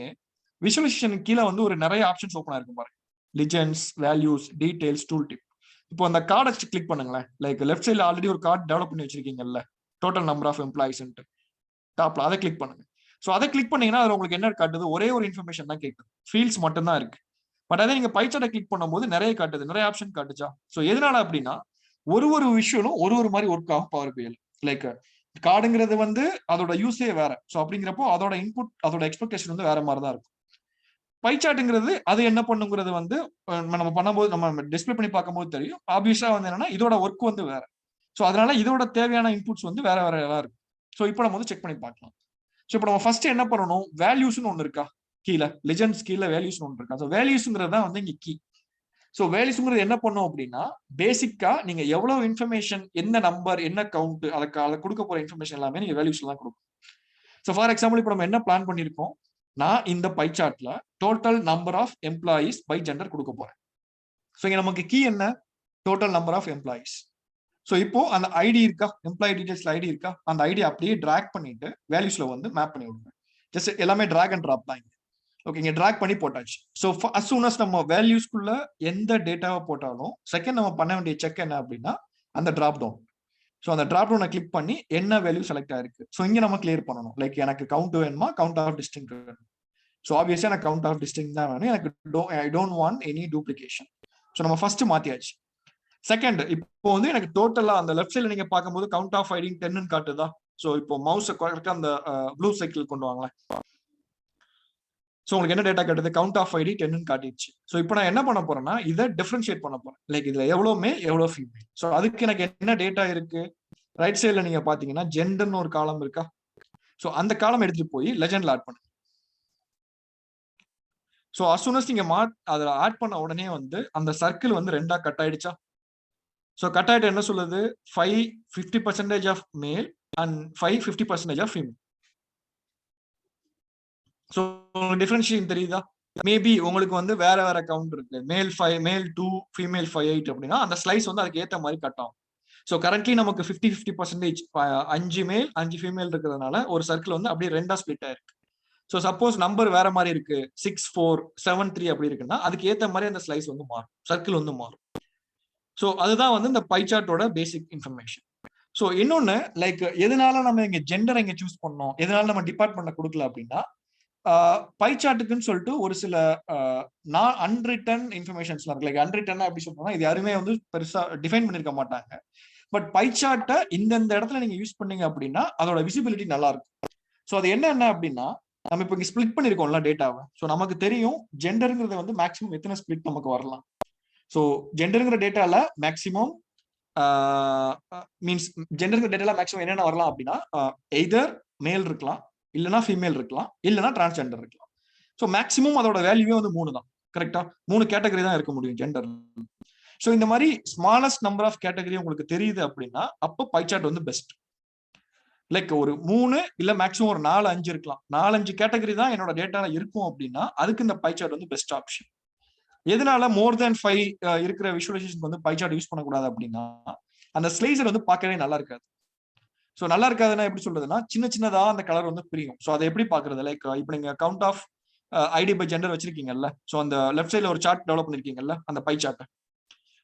விஷுவலைசேஷன் கீழே வந்து ஒரு நிறைய ஆப்ஷன்ஸ் ஓப்பனா இருக்கும் பாருங்க. லிஜெண்ட்ஸ், வேல்யூஸ், டீடைல்ஸ், டூல் டிப். இப்போ அந்த கார்டை கிளிக் பண்ணுங்களேன். லைக் லெஃப்ட் சைட்ல ஆல்ரெடி ஒரு கார்டு டெவலப் பண்ணி வச்சிருக்கீங்கல்ல, டோட்டல் நம்பர் ஆஃப் எம்ப்ளாயிஸ் டாப்ல, அதை கிளிக் பண்ணுங்க. ஸோ அதை கிளிக் பண்ணீங்கன்னா அது உங்களுக்கு என்ன காட்டுது, ஒரே ஒரு இன்ஃபர்மேஷன் தான் கேட்குது, ஃபீல்ட்ஸ் மட்டும் தான் இருக்கு. பட் அதே நீங்க பை சார்ட்டை கிளிக் பண்ணும்போது நிறைய காட்டுது, நிறைய ஆப்ஷன் காட்டுச்சா. ஸோ எதனால அப்படின்னா, ஒரு விஷயம் ஒரு மாதிரி ஒர்க் ஆகும் பவர் பிஐல. லைக் கார்டுங்கிறது வந்து அதோட யூஸே வேற. ஸோ அப்படிங்கிறப்போ அதோட இன்புட் அதோட எக்ஸ்பெக்டேஷன் வந்து வேற மாதிரி தான் இருக்கும். பை சார்ட்டுங்கிறது அது என்ன பண்ணுங்கிறது வந்து நம்ம பண்ணும்போது நம்ம டிஸ்பிளே பண்ணி பார்க்கும்போது தெரியும். ஆப்வியஸா வந்து என்னன்னா இதோட ஒர்க் வந்து வேற. ஸோ அதனால இதோட தேவையான இன்புட்ஸ் வந்து வேற இருக்கும். ஸோ இப்போ நம்ம வந்து செக் பண்ணி பார்க்கலாம். ஸோ இப்போ நம்ம ஃபர்ஸ்ட் என்ன பண்ணணும், வேல்யூஸ்னு ஒன்று இருக்கா கீழே, லெஜெண்ட்ஸ் கீழே வேல்யூஸ்னு ஒன்று இருக்கா. ஸோ வேல்யூஸ்ங்கிறது தான் வந்து இங்க கீ. ஸோ வேல்யூஸ்ங்கிறது என்ன பண்ணும் அப்படின்னா, பேசிக்கா நீங்க எவ்வளவு இன்ஃபர்மேஷன், என்ன நம்பர், என்ன கவுண்ட், அதை கொடுக்க போற இன்ஃபர்மேஷன் எல்லாமே நீங்க வேல்யூஸ்ல தான் கொடுக்கும். ஸோ ஃபார் எக்ஸாம்பிள் இப்போ நம்ம என்ன பிளான் பண்ணிருக்கோம், நான் இந்த பை சார்ட்ல total number of employees by gender கொடுக்க போறேன். ஸோ இங்க நமக்கு கீ என்ன, total number of employees. So இப்போ அந்த ஐடி இருக்கா, எம்ப்ளாயி டீடைல்ஸ்ல ஐடி இருக்கா, அந்த ஐடி அப்படியே டிராக் பண்ணிட்டு வேல்யூஸ்ல வந்து மேப் பண்ணி விடுங்க. ஜஸ்ட் எல்லாமே டிராக் அண்ட் டிராப் தான். ஓகே, இங்க டிராக் பண்ணி போட்டாச்சு. ஸோ அஸ் சூன் அஸ் நம்ம வேல்யூஸ்குள்ள எந்த டேட்டாவை போட்டாலும் செகண்ட் நம்ம பண்ண வேண்டிய செக் என்ன அப்படின்னா அந்த டிராப் டவுன். ஸோ அந்த டிராப் டவுனை கிளிக் பண்ணி என்ன வேல்யூ செலக்ட் ஆயிருக்கு. ஸோ இங்க நம்ம கிளியர் பண்ணணும். லைக் எனக்கு கவுண்ட் வேணுமா, கவுண்ட் ஆஃப் டிஸ்டிங்க் வேணும். ஸோ ஆப்வியஸா எனக்கு கவுண்ட் ஆஃப் டிஸ்டிங்க் தான் வேணும். எனக்கு I don't want any duplication. So நம்ம ஃபர்ஸ்ட் மாத்தியாச்சு. செகண்ட், இப்போ வந்து எனக்கு டோட்டலா அந்த லெஃப்ட் சைட்ல நீங்க பார்க்கும்போது கவுண்ட் ஆஃப் ஐடி 10ன்னு காட்டுதா. ஸோ இப்போ மவுஸ் கரெக்டா அந்த ப்ளூ சைக்கிள் கொண்டு வாங்களேன். ஸோ உங்களுக்கு என்ன டேட்டா காட்டுது, கவுண்ட் ஆஃப் ஐடி 10ன்னு காட்டிடுச்சு. ஸோ இப்போ நான் என்ன பண்ண போறேன்னா இதை டிஃபரன்ஷியேட் பண்ண போறேன். லைக் இதுல எவ்வளோ மேல் எவ்வளோ ஃபீமேல். ஸோ அதுக்கு எனக்கு என்ன டேட்டா இருக்கு, ரைட் சைட்ல நீங்க பாத்தீங்கன்னா ஜெண்டர்னு ஒரு காலம் இருக்கா. ஸோ அந்த காலம் எடுத்துட்டு போய் லெஜெண்ட்ல ஆட் பண்ணுங்க. ஸோ as soon as நீங்க அதில் ஆட் பண்ண உடனே வந்து அந்த சர்க்கிள் வந்து ரெண்டா கட் ஆயிடுச்சா. ஸோ கட் ஆயிட்டு என்ன சொல்லுது, 5 50% of male and 5 50% of female. So differentiation தெரியுதா? மேபி உங்களுக்கு வந்து வேற வேற கவுண்ட் இருக்கு, மேல் 5, மேல் 2, ஃபீமேல் 5, 8 அப்படின்னா அந்த ஸ்லைஸ் வந்து அதுக்கு ஏற்ற மாதிரி கட் ஆகும். ஸோ கரண்ட்லி நமக்கு 50-50% 5 மேல் 5 ஃபீமேல் இருக்கிறதுனால ஒரு சர்க்கிள் வந்து அப்படியே ரெண்டா ஸ்பிளிட் ஆயிருக்கு. ஸோ சப்போஸ் நம்பர் வேற மாதிரி இருக்கு, 6, 4, 7, 3 அப்படி இருக்குன்னா அதுக்கு ஏற்ற மாதிரி அந்த ஸ்லைஸ் வந்து மாறும், சர்க்கிள் வந்து மாறும். ஸோ அதுதான் வந்து இந்த பை சார்ட்டோட பேசிக் இன்ஃபர்மேஷன். ஸோ இன்னொன்னு லைக் எதனால நம்ம இங்க ஜெண்டர் இங்க சூஸ் பண்ணோம், எதனால நம்ம டிபார்ட்மெண்ட்ல கொடுக்கல அப்படின்னா, பை சார்ட்டுக்குன்னு சொல்லிட்டு ஒரு சில நான் அன்ரிட்டன் இன்ஃபர்மேஷன்ஸ்லாம் இருக்கு. லைக் அன்ரிட்டன்னா எப்படி சொல்றோம்னா, இது யாருமே வந்து பெருசா டிஃபைன் பண்ணிருக்க மாட்டாங்க. பட் பை சார்ட்டை இந்த இடத்துல நீங்க யூஸ் பண்ணீங்க அப்படின்னா அதோட விசிபிலிட்டி நல்லா இருக்கும். ஸோ அது என்ன அப்படின்னா, நம்ம இப்போ இங்க ஸ்பிளிட் பண்ணிருக்கோம்ல டேட்டாவை. ஸோ நமக்கு தெரியும் ஜெண்டருங்கிறது வந்து மேக்ஸிமம் எத்தனை ஸ்பிளிட் நமக்கு வரலாம். ஸோ ஜெண்டருங்கிற டேட்டால மேக்ஸிமம் மீன்ஸ் ஜெண்டருங்கிற டேட்டால மேக்ஸிமம் என்னென்ன வரலாம் அப்படின்னா, எய்தர் மேல் இருக்கலாம், இல்லைன்னா ஃபீமேல் இருக்கலாம், இல்லைன்னா டிரான்ஸ்ஜெண்டர் இருக்கலாம். ஸோ மேக்ஸிமம் அதோட வேல்யூவே வந்து 3 தான். கரெக்டா? 3 கேட்டகரி தான் இருக்க முடியும் ஜெண்டர். ஸோ இந்த மாதிரி ஸ்மாலஸ்ட் நம்பர் ஆஃப் கேட்டகரி உங்களுக்கு தெரியுது அப்படின்னா அப்போ பை சார்ட் வந்து பெஸ்ட். லைக் ஒரு 3 இல்ல மேக்ஸிமம் ஒரு 4-5 இருக்கலாம், 4-5 கேட்டகரி தான் என்னோட டேட்டால இருக்கும் அப்படின்னா அதுக்கு இந்த பை சார்ட் வந்து பெஸ்ட் ஆப்ஷன். எதனால மோர் தேன் 5 இருக்கிற விஷுவலைசேஷன் வந்து பை சார்ட் யூஸ் பண்ணக்கூடாது அப்படின்னா, அந்த ஸ்லைசர் வந்து பார்க்கவே நல்லா இருக்காது. ஸோ நல்லா இருக்காதுன்னா எப்படி சொல்றதுன்னா, சின்னதா அந்த கலர் வந்து பிரியும். ஸோ அதை எப்படி பாக்குறது, லைக் இப்போ நீங்க count of ID by gender வச்சிருக்கீங்கல்ல, ஸோ அந்த லெஃப்ட் சைட்ல ஒரு சார்ட் டெவலப் பண்ணிருக்கீங்கல்ல அந்த பை சார்ட்டை.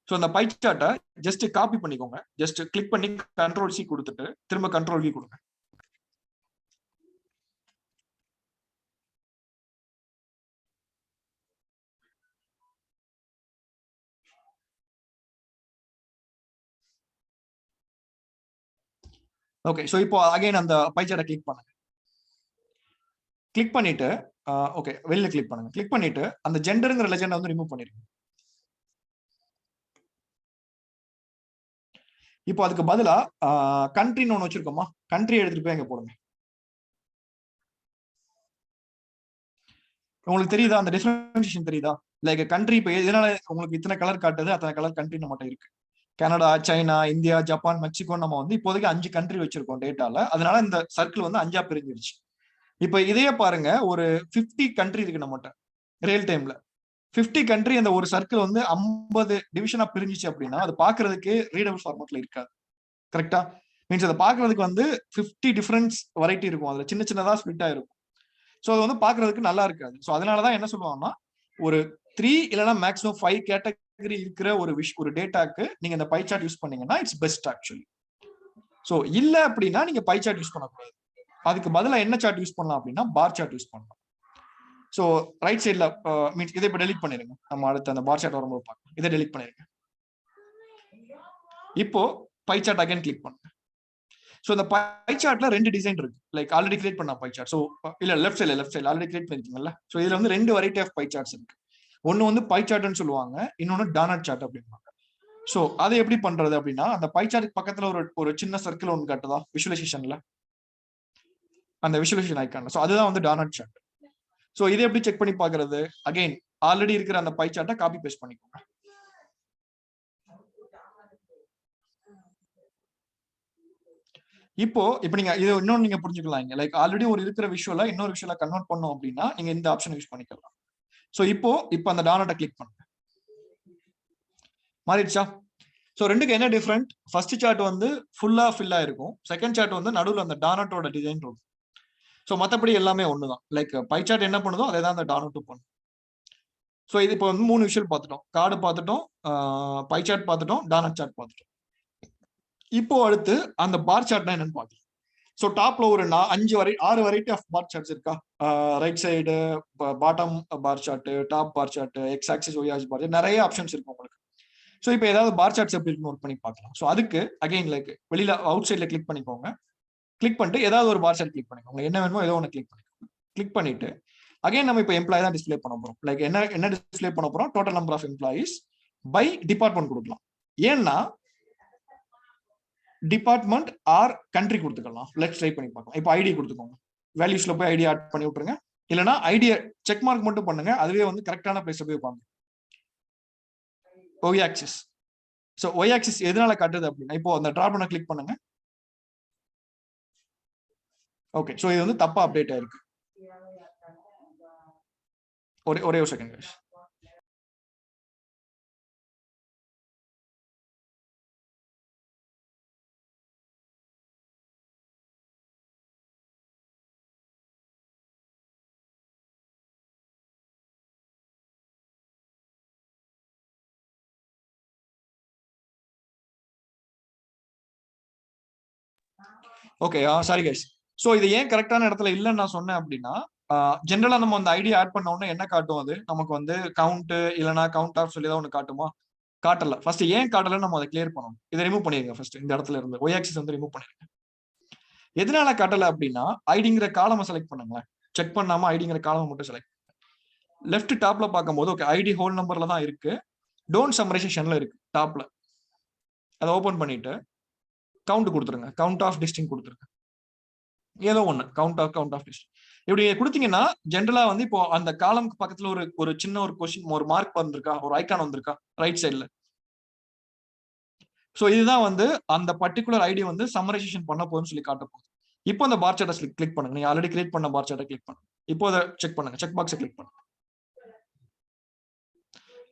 ஸோ அந்த பை சார்ட்டை ஜஸ்ட் காப்பி பண்ணிக்கோங்க, ஜஸ்ட் கிளிக் பண்ணி Ctrl+C கொடுத்துட்டு திரும்ப Ctrl+V கொடுங்க. ஓகே, ஸோ இப்போ அகைன் அந்த பை சார்ட்டை கிளிக் பண்ணுங்க. கிளிக் பண்ணிட்டு ஓகே வெளியில கிளிக் பண்ணுங்க. கிளிக் பண்ணிட்டு அந்த ஜெண்டருங்கிற லெஜெண்டை வந்து ரிமூவ் பண்ணிருங்க. இப்போ அதுக்கு பதிலா கண்ட்ரின்னு ஒன்று வச்சிருக்கோமா, கண்ட்ரி எடுத்துட்டு போய் அங்க போடுங்க. உங்களுக்கு தெரியுதா அந்த டிஃபரன்ஷியேஷன் தெரியுதா? லைக் கண்ட்ரி இப்போ எதனால உங்களுக்கு இத்தனை கலர் காட்டுது, அத்தனை கலர் கண்ட்ரி நம்மகிட்ட இருக்கு. Canada, China, India, Japan, Mexico நம்ம வந்து இப்போதைக்கு 5 கண்ட்ரி வச்சிருக்கோம் டேட்டால. அதனால இந்த சர்க்கிள் வந்து 5ஆ பிரிஞ்சிருச்சு. இப்போ இதையே பாருங்க, ஒரு 50 கண்ட்ரி இருக்கு நம்மகிட்ட ரியல் டைம்ல. 50 கண்ட்ரி அந்த ஒரு சர்க்கிள் வந்து 50 டிவிஷனா பிரிஞ்சிச்சு அப்படின்னா அது பாக்குறதுக்கு ரீடபிள் ஃபார்மேட்ல இருக்காது. கரெக்டா? மீன்ஸ் அதை பாக்குறதுக்கு வந்து 50 டிஃபரன்ஸ் வெரைட்டி இருக்கும், அதுல சின்னதா ஸ்பிளிட் ஆயிருக்கும். ஸோ அது வந்து பாக்குறதுக்கு நல்லா இருக்காது. ஸோ அதனாலதான் என்ன சொல்லுவாங்கன்னா, ஒரு 3 இல்லைன்னா மேக்ஸிமம் 5 கேட்டகரி இருக்கிற ஒரு டேட்டாக்கு நீங்க இந்த பை சார்ட் யூஸ் பண்ணீங்கன்னா இட்ஸ் பெஸ்ட் ஆக்சுவலி. ஸோ இல்ல அப்படின்னா நீங்க பை சார்ட் யூஸ் பண்ணக்கூடாது. அதுக்கு பதிலாக என்ன சார்ட் யூஸ் பண்ணலாம் அப்படின்னா பார் சார்ட் யூஸ் பண்ணலாம். ஸோ ரைட் சைட்ல மீன்ஸ் இதை இப்போ டெலிட் பண்ணிருங்க, நம்ம அடுத்து அந்த பார் சார்ட் வரும்போது பார்க்கலாம். இதை டெலிட் பண்ணிருங்க. இப்போ பை சார்ட் அகைன் கிளிக் பண்ணுங்க. ஸோ இந்த பை சார்ட்ல 2 டிசைன் இருக்கு, லைக் ஆல்ரெடி கிரியேட் பண்ண பை சார்ட். ஸோ இல்ல லெஃப்ட் சைட்ல ஆல்ரெடி கிரியேட் பண்ணிருக்கீங்கல்ல. ஸோ இதுல வந்து 2 வெரைட்டி ஆஃப் பை சார்ட்ஸ் இருக்கு. ஒன்னு வந்து பை சார்ட்னு சொல்லுவாங்க, இன்னொன்னு டானட் சார்ட் அப்படிம்பாங்க. ஸோ அதை எப்படி பண்றது அப்படின்னா, அந்த பை சார்ட் பக்கத்துல ஒரு சின்ன சர்க்கிள் ஒன்று காட்டுதா விஷுவலைசேஷன்ல, அந்த விஷுவலைசேஷன் ஐக்கான். ஸோ அதுதான் வந்து டானட் சார்ட். ஸோ இதை எப்படி செக் பண்ணி பாக்குறது, அகைன் ஆல்ரெடி இருக்கிற அந்த பை சார்ட்டை காப்பி பேஸ்ட் பண்ணிக்கோங்க. இப்போ நீங்க இது இன்னொன்னு நீங்க புரிஞ்சுக்கலாம், லைக் ஆல்ரெடி ஒரு இருக்கிற விஷுவலா இன்னொரு விஷுவலா கன்வெர்ட் பண்ணோம் அப்படின்னா நீங்க இந்த ஆப்ஷன் யூஸ் பண்ணிக்கலாம். ஸோ இப்போ அந்த டானட்டை கிளிக் பண்ணுங்க. மாறிடுச்சா? ஸோ ரெண்டுக்கு என்ன டிஃபரெண்ட், ஃபர்ஸ்ட் சார்ட் வந்து ஃபுல்லா ஃபில்லா இருக்கும், செகண்ட் சார்ட் வந்து நடுவில் அந்த டானட்டோட டிசைன் இருக்கும். ஸோ மற்றபடி எல்லாமே ஒண்ணுதான், லைக் பை சார்ட் என்ன பண்ணுதோ அதே தான் அந்த டானட்டும் பண்ணும். ஸோ இது இப்போ வந்து 3 விஷுவல் பார்த்துட்டோம், கார்டு பார்த்துட்டோம், பை சார்ட் பார்த்துட்டோம், டானட் சார்ட் பார்த்துட்டோம். இப்போ அடுத்து அந்த பார் சார்ட்னா என்னன்னு பார்க்கலாம். ஸோ டாப்ல ஒரு 6 வெரைட்டி ஆஃப் பார் சார்ட்ஸ் இருக்கா, right side bottom bar chart, top bar chart, X axis Y axis bar, நிறைய ஆப்ஷன்ஸ் இருக்கும் உங்களுக்கு. ஸோ இப்போ ஏதாவது பார் சார்ட்ஸ் எப்படி இருக்குன்னு ஒர்க் பண்ணி பார்க்கலாம். ஸோ அதுக்கு அகைன் லைக் வெளியில அவுட் சைட்ல கிளிக் பண்ணிக்கோங்க. கிளிக் பண்ணிட்டு ஏதாவது ஒரு பார் சார்ட் கிளிக் பண்ணிக்கோங்க, என்ன வேணுமோ ஏதோ ஒன்று கிளிக் பண்ணிக்கோங்க. கிளிக் பண்ணிட்டு அகைன் நம்ம இப்போ எம்ப்ளாயி தான் டிஸ்பிளே பண்ண போறோம். லைக் என்ன டிஸ்பிளே பண்ண போறோம், total number of employees by department கொடுக்கலாம். ஏன்னா டிபார்ட்மெண்ட் ஆர் கண்ட்ரி கொடுத்துக்கலாம். லெட்ஸ் ட்ரை பண்ணி பார்க்கலாம். இப்போ ஐடி கொடுத்துக்கோங்க, வேல்யூஸ்ல போய் ஐடி ஆட் பண்ணி விட்டுருங்க, இல்லைன்னா ஐடியா செக் மார்க் மட்டும் பண்ணுங்க, அதுவே வந்து கரெக்டான பிளேஸ்ல போய் உட்காந்து. Y axis. So Y axis எதனால காட்டுது அப்படின்னா, இப்போ அந்த டிராப் பண்ண கிளிக் பண்ணுங்க. ஓகே, ஸோ இது வந்து தப்பா அப்டேட் ஆயிருக்கு. ஒரே ஒரு second guys. Okay, sorry guys. So இது ஏன் கரெக்டான இடத்துல இல்லைன்னு நான் சொன்னேன் அப்படின்னா, ஜென்ரலா நம்ம அந்த ஐடி ஆட் பண்ண உடனே என்ன காட்டும், அது நமக்கு வந்து கவுண்ட் இல்லைனா கவுண்ட் ஆஃப் சொல்லி தான் ஒன்று காட்டுமா? காட்டல. ஃபர்ஸ்ட் ஏன் காட்டலன்னு நம்ம அதை கிளியர் பண்ணணும். இதை ரிமூவ் பண்ணிருங்க ஃபர்ஸ்ட். இந்த இடத்துல இருந்து ஒய் ஆக்சிஸ் வந்து ரிமூவ் பண்ணிருங்க. எதனால காட்டல அப்படின்னா, ஐடிங்கிற காலமை செலக்ட் பண்ணுங்களேன். செக் பண்ணாம ஐடிங்கிற காலமை மட்டும் செலக்ட். லெஃப்ட் டாப்ல பார்க்கும்போது ஓகே ஐடி ஹோல் நம்பர்ல தான் இருக்கு, டோன்ட் சம்மரைசேஷன்ல இருக்கு டாப்ல. அதை ஓபன் பண்ணிட்டு கவுண்ட் கொடுத்துருங்க, கவுண்ட் ஆஃப் டிஸ்டிங் கொடுத்துருங்க, ஏதோ ஒண்ணு கவுண்ட் ஆஃப் டிஸ்டிங். இப்படி கொடுத்தீங்கன்னா ஜென்ரலா வந்து இப்போ அந்த காலம்க்கு பக்கத்துல ஒரு சின்ன ஒரு கொஸ்டின் ஒரு மார்க் வந்திருக்கா, ஒரு ஐக்கான் வந்திருக்கா ரைட் சைட்ல. ஸோ இதுதான் வந்து அந்த பர்டிகுலர் ஐடி வந்து சம்மரைசேஷன் பண்ண போகுதுன்னு சொல்லி காட்ட போகுது. இப்போ அந்த பார் சார்ட்டை கிளிக் பண்ணுங்க. நீங்க ஆல்ரெடி கிரியேட் பண்ண பார் சார்ட்டை கிளிக் பண்ணுங்க. இப்போ அதை செக் பண்ணுங்க, செக் பாக்ஸை கிளிக் பண்ணுங்க.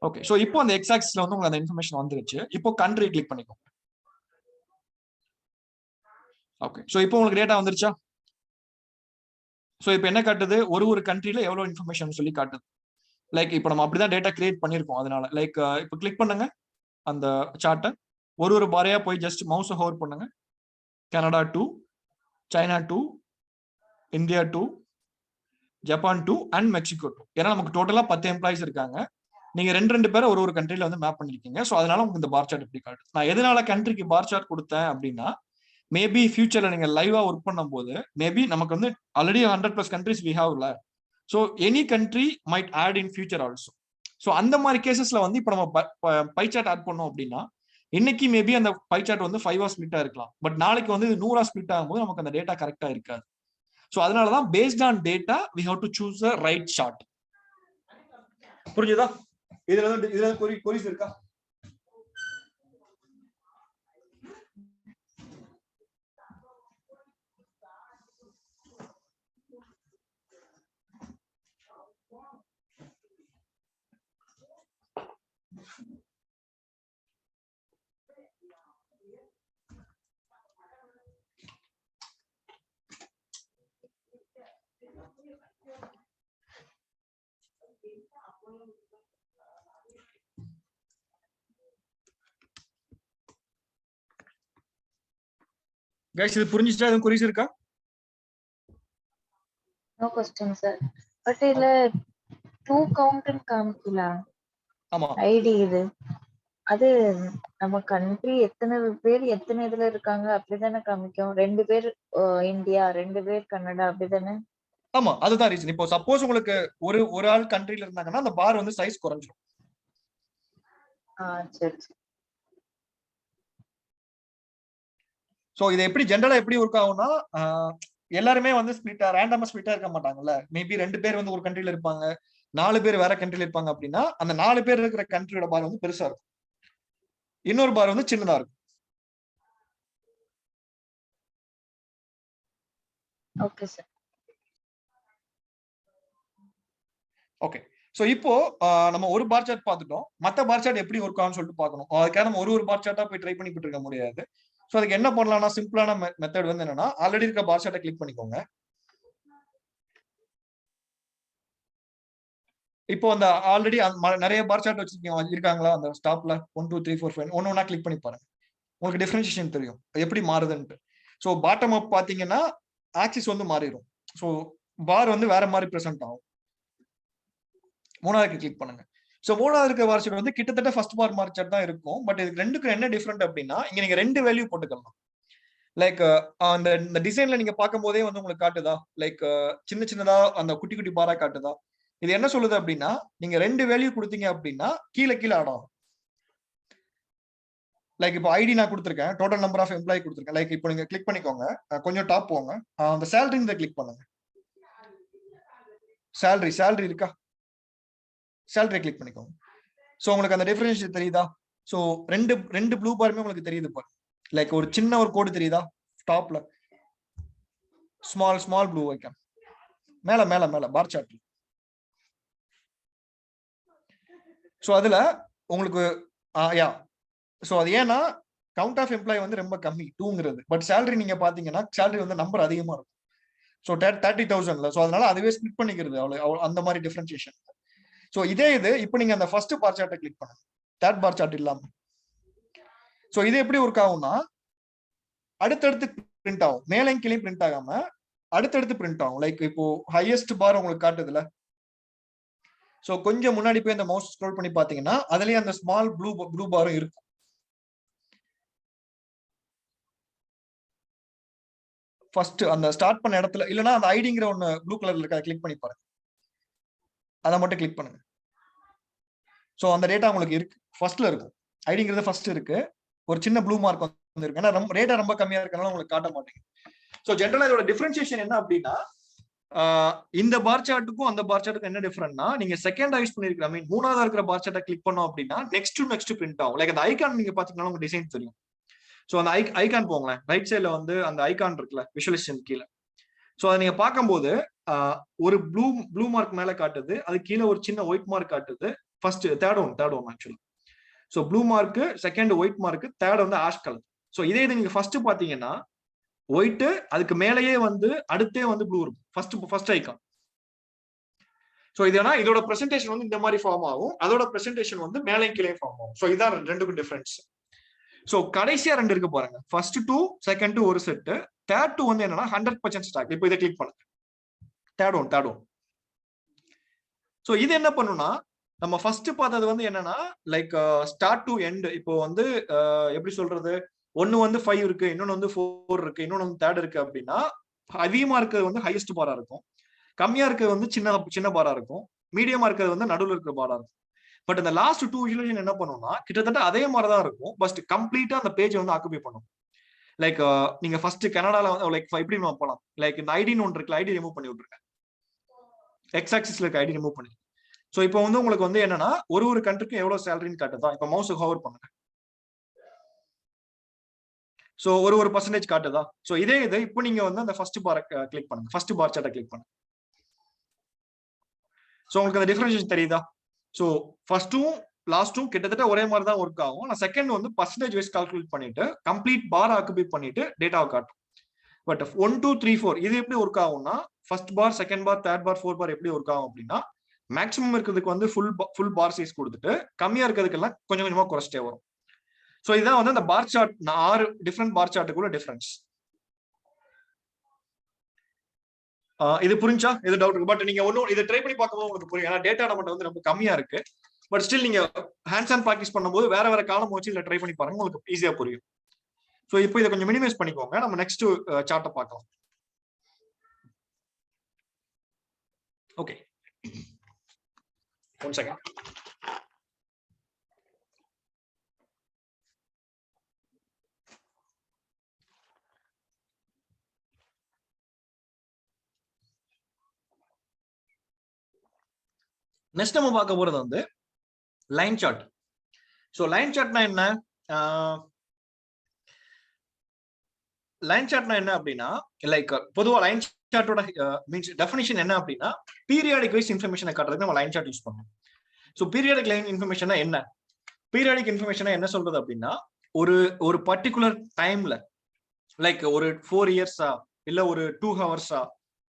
ஓகே, ஸோ இப்போ அந்த எக்ஸ் ஆக்சிஸ்ல வந்து உங்களுக்கு அந்த இன்ஃபர்மேஷன் வந்துருச்சு. இப்போ கண்ட்ரி கிளிக் பண்ணிக்கோங்க. ஓகே, ஸோ இப்போ உங்களுக்கு டேட்டா வந்துருச்சா? ஸோ இப்போ என்ன காட்டுது, ஒரு கண்ட்ரில எவ்வளவு இன்ஃபர்மேஷன் சொல்லி காட்டுது. லைக் இப்போ நம்ம அப்படிதான் டேட்டா கிரியேட் பண்ணிருக்கோம். அதனால லைக் இப்போ கிளிக் பண்ணுங்க அந்த சார்ட்டை. ஒரு பாரையா போய் ஜஸ்ட் மவுஸ் ஹோவர் பண்ணுங்க. Canada 2, China 2, India 2, Japan 2 and Mexico 2. ஏன்னா நமக்கு டோட்டலா 10 எம்ப்ளாயிஸ் இருக்காங்க. நீங்க ரெண்டு பேரை ஒரு கண்ட்ரில வந்து மேப் பண்ணிருக்கீங்க. ஸோ அதனால உங்களுக்கு இந்த பார் சார்ட் எப்படி காட்டுது. நான் எதனால கண்ட்ரிக்கு பார் சார்ட் கொடுத்தேன் அப்படின்னா, மேபி ஃபியூச்சர்ல நீங்க லைவா ஒர்க் பண்ணும் போது மேபி நமக்கு வந்து ஆல்ரெடி 100+ கண்ட்ரிஸ் வி ஹாவ்ல. So any country might add in future also. So அந்த மாதிரி கேசஸ்ல வந்து இப்போ நம்ம பை சார்ட் ஆட் பண்ணோம் அப்படின்னா, இன்னைக்கு மேபி அந்த பை சார்ட் வந்து 5 ஸ்பிளிட்டா இருக்கலாம். பட் நாளைக்கு வந்து 100 ஸ்பிளிட் ஆகும்போது நமக்கு அந்த டேட்டா கரெக்டா இருக்காது. ஸோ அதனாலதான் based on data we have to choose the right chart. புரிஞ்சுதா? இதுல கொரிஸ் இருக்கா? கைஸ் இது புரிஞ்சிச்சா? எதுவும் கொரிஸ் இருக்கா? No question sir. பட் இதுல 2 கவுண்ட்னு காமிக்கல. ஆமா, ஐடி இது. அது நம்ம கண்ட்ரி எத்தனை பேர் எத்தனை இதுல இருக்காங்க அப்படிதானே காமிக்கும். 2 பேர் இந்தியா, 2 பேர் கனடா அப்படிதானே? ஆமா, அதுதான் ரீசன். இப்போ சப்போஸ் உங்களுக்கு ஒரு ஆள் கண்ட்ரில இருந்தாங்கன்னா அந்த பார் வந்து சைஸ் குறைஞ்சிரும். சரி. சோ இது எப்படி ஜெனரலா எப்படி ஒர்க் ஆகும்னா, எல்லாருமே வந்து ரேண்டமா ஸ்பிளிட்டா இருக்க மாட்டாங்கல்ல. மேபி 2 பேர் வந்து ஒரு கண்ட்ரில இருப்பாங்க, 4 பேர் வேற கண்ட்ரில இருப்பாங்க அப்படின்னா அந்த 4 பேர் இருக்கிற கண்ட்ரியோட பார் வந்து பெருசா இருக்கும், இன்னொரு பார் வந்து சின்னதா இருக்கும். Okay sir. ஓகே, சோ இப்போ நம்ம ஒரு பார் சார்ட் பார்த்துட்டோம். மத்த பார் சார்ட் எப்படி ஒர்க் ஆகும்னு சொல்லிட்டு பார்க்கணும். அதுக்காக நம்ம ஒரு பார் சார்ட்டா போய் ட்ரை பண்ணிட்டு இருக்க முடியாது. சோ அதுக்கு என்ன பண்ணலாம்னா, சிம்பிளான மெத்தட் வந்து என்னன்னா, ஆல்ரெடி இருக்க பார் சார்ட்டை கிளிக் பண்ணிக்கோங்க. இப்போ அந்த ஆல்ரெடி நிறைய பார் சார்ட் இருக்காங்களா அந்த ஸ்டாப்ல 1 2 3 4 5 ஒன்னொன்னா கிளிக் பண்ணி பாருங்க. உங்களுக்கு டிஃபரன்சியேஷன் தெரியும் எப்படி மாறுதுன்ட்டு. ஸோ பாட்டம் அப் பாத்தீங்கன்னா ஆக்சிஸ் வந்து மாறிடும். ஸோ பார் வந்து வேற மாதிரி பிரசன்ட் ஆகும். மூணாவது கிளிக் பண்ணுங்க. ஸோ மூணாவது இருக்க பார் சார்ட் வந்து கிட்டத்தட்ட ஃபர்ஸ்ட் பார் மார்க் சார்ட் தான் இருக்கும். பட் இதுக்கு ரெண்டுக்கும் என்ன டிஃபரெண்ட் அப்படின்னா, இங்க நீங்க 2 வேல்யூ போட்டுக்கலாம். லைக் அந்த டிசைன்ல நீங்க பார்க்கும் போதே வந்து உங்களுக்கு காட்டுதா, லைக் சின்ன சின்னதா அந்த குட்டி குட்டி பாரா காட்டுதா. இது என்ன சொல்லுது அப்படின்னா, நீங்க 2 வேல்யூ கொடுத்தீங்க அப்படின்னா கீழே ஆட் ஆகும். லைக் இப்போ ஐடி நான் கொடுத்துருக்கேன், டோட்டல் நம்பர் ஆஃப் எம்ப்ளாயி கொடுத்துருக்கேன். லைக் இப்போ நீங்க கிளிக் பண்ணிக்கோங்க, கொஞ்சம் டாப் போங்க, அந்த சேலரி கிளிக் பண்ணுங்க. சேலரி இருக்கா? சேலரி கிளிக் பண்ணிக்கோங்க. ஸோ உங்களுக்கு அந்த டிஃபரன்ஷியேட் தெரியுதா? ஸோ ரெண்டு ப்ளூ பாருமே உங்களுக்கு தெரியுது பாரு. லைக் ஒரு சின்ன ஒரு கோடு தெரியுதா டாப்ல, ஸ்மால் ப்ளூ ஐக்கான் மேல பார் சார்ட். ஸோ அதுல உங்களுக்கு யா ஸோ அது ஏன்னா கவுண்ட் ஆஃப் எம்ப்ளாய் வந்து ரொம்ப கம்மி 2ங்கிறது. பட் சேலரி நீங்க பாத்தீங்கன்னா சேலரி வந்து நம்பர் அதிகமா இருக்கும். ஸோ 30,000ல. ஸோ அதனால அதுவே ஸ்பிளிட் பண்ணிக்கிறது அவ்வளவு அந்த மாதிரி டிஃபரன்சியேஷன். ஸோ இதே இது இப்போ நீங்க அந்த ஃபர்ஸ்ட் பார் சார்ட்டை கிளிக் பண்ணுங்க, தேர்ட் பார் சார்ட் இல்லாம. ஸோ இது எப்படி ஒர்க் ஆகும்னா அடுத்தடுத்து பிரிண்ட் ஆகும், மேலையும் கீழே பிரிண்ட் ஆகாம அடுத்தடுத்து பிரிண்ட் ஆகும். லைக் இப்போ ஹையஸ்ட் பார் உங்களுக்கு காட்டுதுல, ஸோ கொஞ்சம் முன்னாடி போய் அந்த மவுஸ் ஸ்க்ரோல் பண்ணி பாத்தீங்கன்னா அதுலயே அந்த ஸ்மால் ப்ளூ பாரும் இருக்கும். ஃபர்ஸ்ட் அந்த ஸ்டார்ட் பண்ண இடத்துல இல்லைன்னா அந்த ஐடிங்கிற ஒன்னு ப்ளூ கலர்ல இருக்க கிளிக் பண்ணி பாருங்க, அதை மட்டும் கிளிக் பண்ணுங்க. ஸோ அந்த டேட்டா உங்களுக்கு இருக்கு, ஃபர்ஸ்ட்ல இருக்கும். ஐடிங்கிறது ஃபர்ஸ்ட் இருக்கு, ஒரு சின்ன ப்ளூ மார்க் வந்து இருக்கு. ஏன்னா ரேட்டா ரொம்ப கம்மியா இருக்கனால உங்களுக்கு காட்ட மாட்டேங்குது. ஸோ ஜென்ரலா இதோட டிஃபரன்சியேஷன் என்ன அப்படின்னா இந்த பார் சார்ட்டுக்கும் அந்த பார் சார்ட்டுக்கும் என்ன டிஃபரெண்ட்னா நீங்க செகண்ட் யூஸ் பண்ணிருக்கிற ஐ மீன் மூணாவதா இருக்கிற பார் சார்ட்டை கிளிக் பண்ணோம் அப்படின்னா நெக்ஸ்ட் பிரிண்ட் ஆகும். லைக் அந்த ஐகான் நீங்க பாத்தீங்கன்னா உங்க டிசைன் தெரியும். ஸோ அந்த ஐகான் போங்களேன், ரைட் சைட்ல வந்து அந்த ஐகான் இருக்குல்ல விஷுவலைசேஷன் கீழே. ஸோ அதை நீங்க பார்க்கும்போது ஒரு ப்ளூ மார்க் மேல காட்டுது, அது கீழே ஒரு சின்ன ஒயிட் மார்க் காட்டுது. First third one actually. So blue mark, second white mark, third வந்து ஆஷ் கலர். ஸோ இதே இது நீங்க ஃபர்ஸ்ட் பாத்தீங்கன்னா ஒயிட், அதுக்கு மேலேயே வந்து அடுத்தே வந்து ப்ளூ இருக்கும் ஃபர்ஸ்ட் ஐகான். ஸோ இதோட பிரசன்டேஷன் வந்து இந்த மாதிரி ஃபார்ம் ஆகும், அதோட பிரசன்டேஷன் வந்து மேலே கீழே ஃபார்ம் ஆகும். ஸோ இதான் ரெண்டுக்கும் டிஃபரன்ஸ். ஸோ கடைசியா ரெண்டு இருக்கு பாருங்க, ஃபர்ஸ்ட் 2 செகண்ட் 2 ஒரு செட், தேர்ட் 2 வந்து என்னன்னா 100% ஸ்டாக். இப்போ இதை கிளிக் பண்ணுங்க, தேர்ட் ஒன். ஸோ இது என்ன பண்ணுனா நம்ம ஃபர்ஸ்ட் பார்த்தது வந்து என்னன்னா லைக் ஸ்டார்ட் டு எண்ட். இப்போ வந்து எப்படி சொல்றது, ஒன்னு வந்து 5 இருக்கு, இன்னொன்னு வந்து 4 இருக்கு, இன்னொன்னு வந்து தேர்ட் இருக்கு. அப்படின்னா அதிகமா இருக்கிறது வந்து ஹையஸ்ட் பாரா இருக்கும், கம்மியா இருக்கிறது வந்து சின்ன பாரா இருக்கும், மீடியமா இருக்கிறது வந்து நடுவில் இருக்கிற பாரா இருக்கும். பட் இந்த லாஸ்ட் 2 இலூஷன் என்ன பண்ணும்னா கிட்டத்தட்ட அதே மாதிரிதான் இருக்கும், பட் கம்ப்ளீட்டா அந்த பேஜ் வந்து ஆக்குபை பண்ணும். லைக் நீங்க ஃபர்ஸ்ட் கனடால வந்து லைக் எப்படி நம்ம போலாம், லைக் இந்த ஐடின்னு ஒன்று இருக்குல்ல, ஐடி ரிமூவ் பண்ணி விட்டுருங்க, எக்ஸ் ஆக்சிஸ்ல இருக்க ஐடி ரிமூவ் பண்ணி. ஸோ இப்போ வந்து உங்களுக்கு வந்து என்னன்னா ஒரு கண்ட்ரிக்கும் எவ்வளவு சேலரின்னு காட்டுதா. இப்போ மவுஸ் ஹோவர் பண்ணுங்க, ஸோ ஒரு பர்சன்டேஜ் காட்டுதா. ஸோ இதே இது இப்போ நீங்க வந்து அந்த ஃபர்ஸ்ட் பார் கிளிக் பண்ணுங்க, ஃபர்ஸ்ட் பார் சார்ட்டை கிளிக் பண்ணுங்க. ஸோ உங்களுக்கு அந்த டிஃபரன்ஷியேஷன் தெரியுதா. ஸோ ஃபர்ஸ்ட்டும் லாஸ்ட்டும் கிட்டத்தட்ட ஒரே மாதிரி தான் ஒர்க் ஆகும். நான் செகண்ட் வந்து பர்சன்டேஜ் வைஸ் கால்குலேட் பண்ணிட்டு கம்ப்ளீட் பார் ஆக்குபை பண்ணிட்டு டேட்டாவை காட்டும். பட் 1 2 3 4 இது எப்படி ஒர்க் ஆகும்னா ஃபர்ஸ்ட் பார், செகண்ட் பார், தேர்ட் பார், ஃபோர்த் பார் எப்படி ஒர்க் ஆகும் அப்படின்னா மேக்ஸிமம் இருக்கிறதுக்கு வந்து ஃபுல் பார் சைஸ் கொடுத்துட்டு கம்மியா இருக்கிறதுக்கெல்லாம் கொஞ்சம் கொஞ்சமா குறைச்சிட்டே வரும். ஸோ இதான் வந்து அந்த பார் சார்ட் 6 டிஃப்ரெண்ட் பார் சார்ட்டுக்குள்ள டிஃபரன்ஸ். இது புரிஞ்சா எது டவுட் இருக்கு? பட் நீங்க ஒன்னும் இதை ட்ரை பண்ணி பார்க்கும்போது உங்களுக்கு புரியும், ஏன்னா டேட்டா நம்மகிட்ட வந்து ரொம்ப கம்மியா இருக்கு. பட் ஸ்டில் நீங்க ஹேண்ட்ஸ் ஆன் ப்ராக்டிஸ் பண்ணும்போது வேற காலம் வச்சு இதை ட்ரை பண்ணி பாருங்க, உங்களுக்கு ஈஸியா புரியும். ஸோ இப்போ இதை கொஞ்சம் மினிமைஸ் பண்ணிக்கோங்க, நம்ம நெக்ஸ்ட் சார்ட்டை பார்க்கலாம். Okay, 1 second. நெக்ஸ்ட் நம்ம பார்க்க போறது வந்து லைன் சார்ட். ஸோ லைன் சார்ட்னா என்ன, லைன் சார்ட்னா என்ன அப்படின்னா லைக் பொதுவாக லைன் சார்ட்டோட மீன்ஸ் டெஃபினிஷன் என்ன அப்படின்னா பீரியாடிக் வைஸ் இன்ஃபர்மேஷனை காட்டுறதுக்கு நம்ம லைன் சார்ட் யூஸ் பண்ணுவோம். ஸோ பீரியாடிக் லைன் இன்ஃபர்மேஷனா என்ன, பீரியாடிக் இன்ஃபர்மேஷனா என்ன சொல்றது அப்படின்னா ஒரு பர்டிகுலர் டைம்ல லைக் ஒரு 4 இயர்ஸா இல்ல ஒரு 2 ஹவர்ஸா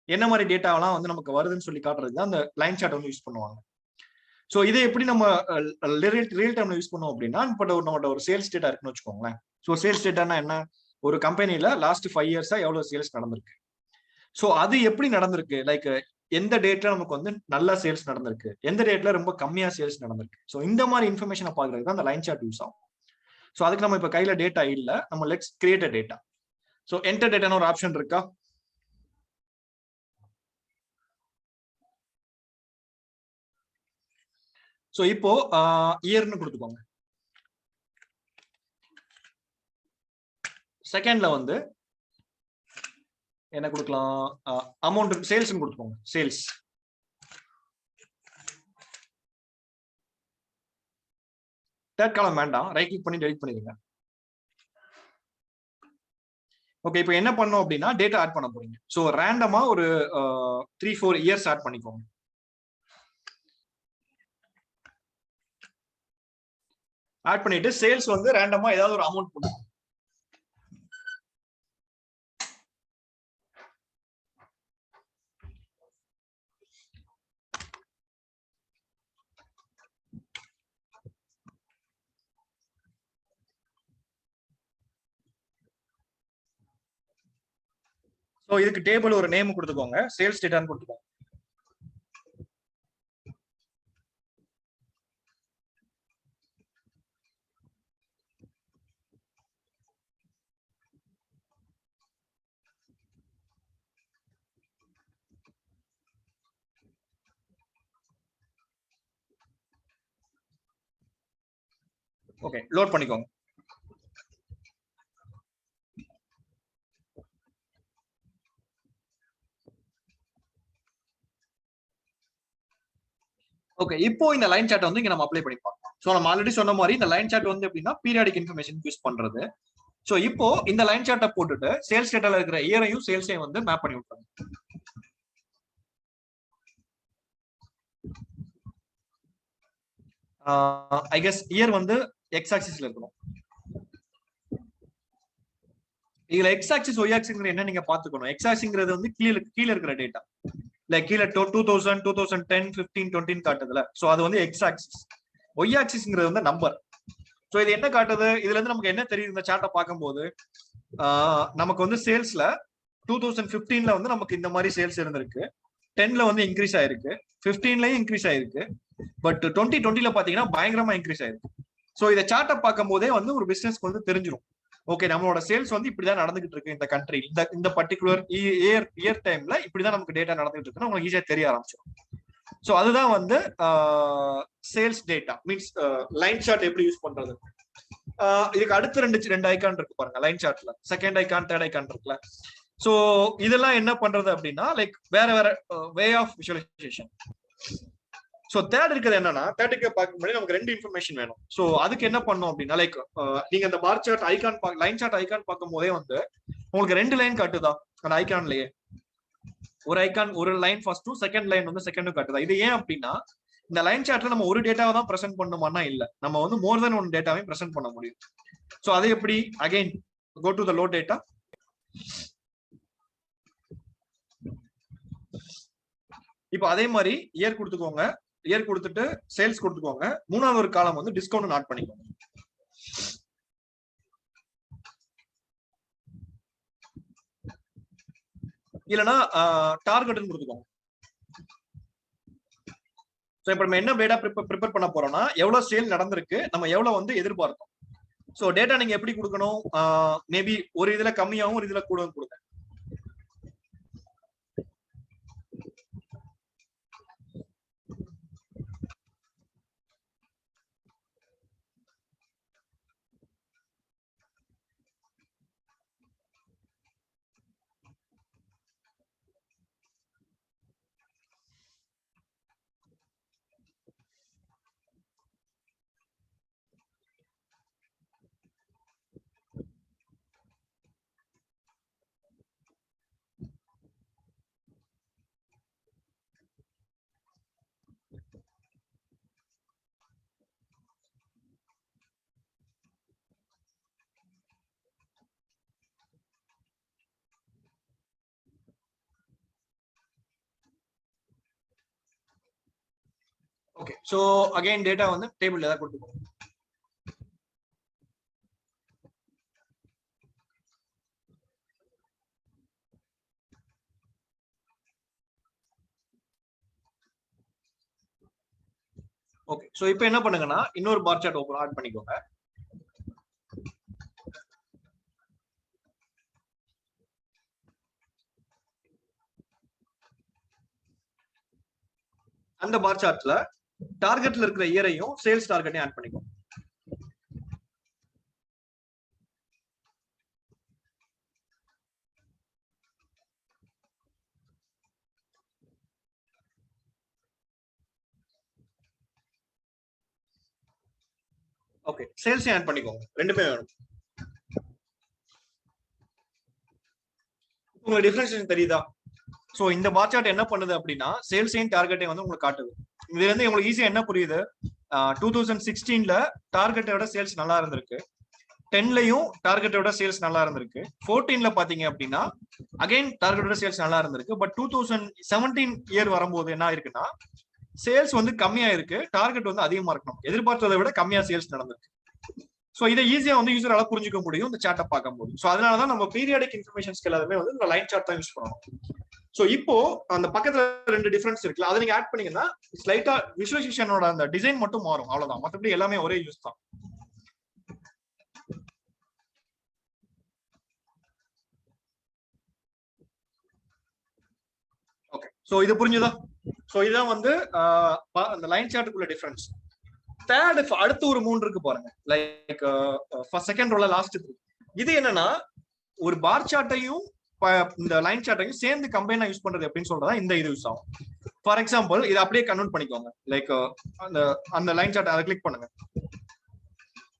என்ன மாதிரி டேட்டாவெல்லாம் வந்து நமக்கு வருதுன்னு சொல்லி காட்டுறதுக்கு அந்த லைன் சார்ட் வந்து யூஸ் பண்ணுவாங்க. ஸோ இதை எப்படி நம்ம ரியல் டைம்ல யூஸ் பண்ணுவோம் அப்படின்னா இப்போ நம்மகிட்ட ஒரு சேல்ஸ் டேட்டா இருக்குன்னு வச்சுக்கோங்களேன். ஸோ சேல்ஸ் டேட்டானா என்ன, ஒரு கம்பெனில லாஸ்ட் 5 இயர்ஸா எவ்வளவு சேல்ஸ் நடந்திருக்கு, ஸோ அது எப்படி நடந்திருக்கு, லைக் எந்த டேட்ல நமக்கு வந்து நல்ல சேல்ஸ் நடந்திருக்கு, எந்த டேட்ல ரொம்ப கம்மியா சேல்ஸ் நடந்திருக்கு. ஸோ இந்த மாதிரி இன்ஃபர்மேஷனை பாக்குறதுக்கு தான் அந்த லைன் சார்ட் யூஸ் ஆகும். ஸோ அதுக்கு நம்ம இப்ப கையில டேட்டா இல்ல, நம்ம let's create a data. So enter டேட்டான்னு ஒரு ஆப்ஷன் இருக்கா, ஸோ இப்போ இயர்னு கொடுத்துக்கோங்க. செகண்ட்ல வந்து என்ன கொடுக்கலாம், அமௌண்ட் சேல்ஸ் கொடுத்துக்கோங்க, சேல்ஸ். தேர்ட் காலம் வேண்டாம், ரைட் கிளிக் பண்ணி டெலிட் பண்ணிடுங்க. ஓகே, இப்போ என்ன பண்ணோம் அப்படின்னா டேட்டா ஆட் பண்ண போறீங்க. ஸோ ரேண்டமா ஒரு 3-4 இயர்ஸ் ஆட் பண்ணிக்கோங்க. ஆட் பண்ணிட்டு சேல்ஸ் வந்து ரேண்டமா ஏதாவது ஒரு அமௌண்ட் போட்டு ஸோ இதுக்கு டேபிள் ஒரு நேம் கொடுத்துக்கோங்க, சேல்ஸ் டேட்டான்னு கொடுத்துக்கோங்க. ஓகே, லோட் பண்ணிக்கோங்க. ஓகே, இப்போ இந்த லைன் சார்ட் வந்து இங்க நம்ம அப்ளை பண்ணி பார்க்கலாம். சோ நம்ம ஆல்ரெடி சொன்ன மாதிரி இந்த லைன் சார்ட் வந்து எப்படின்னா பீரியாடிக் இன்ஃபர்மேஷன் யூஸ் பண்றது. சோ இப்போ இந்த லைன் சார்ட்டை போட்டுட்டு சேல்ஸ் டேட்டால இருக்கிற இயரையும் சேல்ஸையும் வந்து மேப் பண்ணி விட்டுறாங்க. ஐ கெஸ் இயர் வந்து எக்ஸ் ஆக்சிஸ்ல இருக்கணும். இதுல எக்ஸ் ஆக்சிஸ் ஒய் ஆக்சிஸ் என்ன நீங்க பாத்துக்கணும். எக்ஸ் ஆக்சிங்கிறது வந்து கீழே இருக்கிற டேட்டா, லைக் கீழே 2000, 2010, 15, 20 காட்டுதுல. சோ அது வந்து எக்ஸ் ஆக்சிஸ். ஒய் ஆக்சிஸ்ங்கிறது வந்து நம்பர். சோ இது என்ன காட்டுது, இதுல இருந்து நமக்கு என்ன தெரியுது இந்த சார்ட்டை பார்க்கும்போது, நமக்கு வந்து சேல்ஸ்ல 2015ல வந்து நமக்கு இந்த மாதிரி சேல்ஸ் இருந்திருக்கு, 10ல வந்து இன்க்ரீஸ் ஆயிருக்கு, 15லயும் இன்க்ரீஸ் ஆயிருக்கு, பட் 2020ல பாத்தீங்கன்னா பயங்கரமா இன்க்ரீஸ் ஆயிருக்கு. சோ இதை சார்ட்டை பார்க்கும் போதே வந்து ஒரு பிசினஸ்க்கு வந்து தெரிஞ்சிடும், ஓகே நம்மளோட சேல்ஸ் வந்து இப்படிதான் நடந்துகிட்டு இருக்கு இந்த கண்ட்ரி, இந்த பர்டிகுலர் இயர் டைம்ல இப்படிதான் நமக்கு டேட்டா நடந்துகிட்டு இருக்குன்னு உங்களுக்கு ஈஸியா தெரிய ஆரம்பிச்சிடும். சோ அதுதான் வந்து sales data means line chart எப்படி யூஸ் பண்றது. இதுக்கு அடுத்து ரெண்டு ஐகான் இருக்கு பாருங்க லைன் சார்ட்ல, செகண்ட் ஐகான், தேர்ட் ஐகான் இருக்குல்ல. சோ இதெல்லாம் என்ன பண்றது அப்படின்னா லைக் வேற way of visualisation. So third இருக்கிறது என்னன்னா, தேர்டுக்கு பார்க்க முன்னாடி நமக்கு ரெண்டு இன்ஃபர்மேஷன் வேணும். சோ அதுக்கு என்ன பண்ணோம் அப்படின்னா லைக் நீங்க அந்த bar chart icon line chart icon பார்க்கும் போதே வந்து உங்களுக்கு ரெண்டு லைன் காட்டுதா அந்த ஐகான்லயே. ஒரு ஐகான் ஒரு லைன் ஃபர்ஸ்டும் செகண்ட் லைன் வந்து செகண்டும் காட்டுதா. இது ஏன் அப்படின்னா இந்த லைன் சார்ட்ல நம்ம ஒரு டேட்டாவை தான் பிரசென்ட் பண்ணுமானா இல்ல, நம்ம வந்து மோர் தென் ஒன் டேட்டாவையும் பிரசென்ட் பண்ண முடியும். சோ அது எப்படி, again go to the load data. இப்போ அதே மாதிரி இயர் கொடுத்துக்கோங்க, இயர் கொடுத்துட்டு சேல்ஸ் கொடுத்துக்கோங்க, மூணாவது ஒரு காலம் வந்து டிஸ்கவுண்ட் ஆட் பண்ணிக்கோங்க. இல்லைன்னா டார்கெட்னு கொடுத்துக்கோங்க. சோ இப்ப நம்ம என்ன டேட்டா ப்ரிப்பேர் பண்ண போறோம்னா எவ்வளவு சேல் நடந்திருக்கு, நம்ம எவ்வளவு வந்து எதிர்பார்த்தோம். சோ டேட்டா நீங்க எப்படி கொடுக்கணும், மேபி ஒரு இதுல கம்மியாகவும் ஒரு இதுல கூடவும் கொடுங்க. ஓகே, சோ அகைன் டேட்டா வந்து டேபிள்ல தான் கொடுத்துக்கோங்க. ஓகே, சோ இப்போ என்ன பண்ணுங்கன்னா இன்னொரு பார் சார்ட் ஓபன் ஆட் பண்ணிக்கோங்க. அந்த பார் சார்ட்ல டார்கெட்ல இருக்கிற இயரையும் சேல்ஸ் டார்கெட்டையும் ஆட் பண்ணிக்கோங்க. ஓகே, சேல்ஸையும் ஆட் பண்ணிக்கோங்க, ரெண்டுமே வேணும். உங்களுக்கு டிஃபரன்ஷியேஷன் தெரியுதா? சோ இந்த பார் சார்ட் என்ன பண்ணுது அப்படின்னா சேல்ஸையும் டார்கெட்டையும் வந்து உங்களுக்கு காட்டுது. இதுல இருந்து உங்களுக்கு ஈஸியா என்ன புரியுது, 2016ல டார்கெட்டோட சேல்ஸ் நல்லா இருந்திருக்கு, 10லயும் டார்கெட்டோட சேல்ஸ் நல்லா இருந்திருக்கு, 14ல பாத்தீங்க அப்படின்னா அகைன் டார்கெட்டோட சேல்ஸ் நல்லா இருந்திருக்கு. பட் 2017 இயர் வரும்போது என்ன இருக்குன்னா சேல்ஸ் வந்து கம்மியா இருக்கு, டார்கெட் வந்து அதிகமா இருக்கணும், எதிர்பார்த்ததை விட கம்மியா சேல்ஸ் நடந்திருக்கு. சோ இதை ஈஸியா வந்து யூசரால புரிஞ்சுக்க முடியும் இந்த சார்ட்டை பார்க்கும்போது. சோ அதனாலதான் நம்ம பீரியாடிக் இன்ஃபர்மேஷன்ஸ்க்கு எல்லாமே வந்து இந்த லைன் சார்ட் தான் யூஸ் பண்ணணும். சோ இப்போ அந்த பக்கத்துல 2 டிஃபரன்ஸ் இருக்குல்ல, அதை நீங்க ஆட் பண்ணீங்கன்னா ஸ்லைட்டா விசுவலைசேஷனோட அந்த டிசைன் மட்டும் மாறும், அவ்வளவுதான். மத்தபடி எல்லாமே ஒரே யூஸ் தான். ஓகே, சோ இது புரிஞ்சுதா? சோ இதான் வந்து அந்த லைன் சார்ட்டுக்குள்ள டிஃபரன்ஸ். தேர்ட் அடுத்து ஒரு 3 இருக்கு பாருங்க, லைக் செகண்ட் ரோல லாஸ்ட். இது என்னன்னா ஒரு பார் சார்ட்டையும் இந்த லைன் சார்ட்டையும் சேர்ந்து கம்பைனா யூஸ் பண்றது எப்படின்னு சொல்றதா இந்த இது யூஸ் ஆகும். ஃபார் எக்ஸாம்பிள் இதை அப்படியே கன்வெர்ட் பண்ணிக்கோங்க, லைக் அந்த லைன் சார்ட் அதை கிளிக் பண்ணுங்க.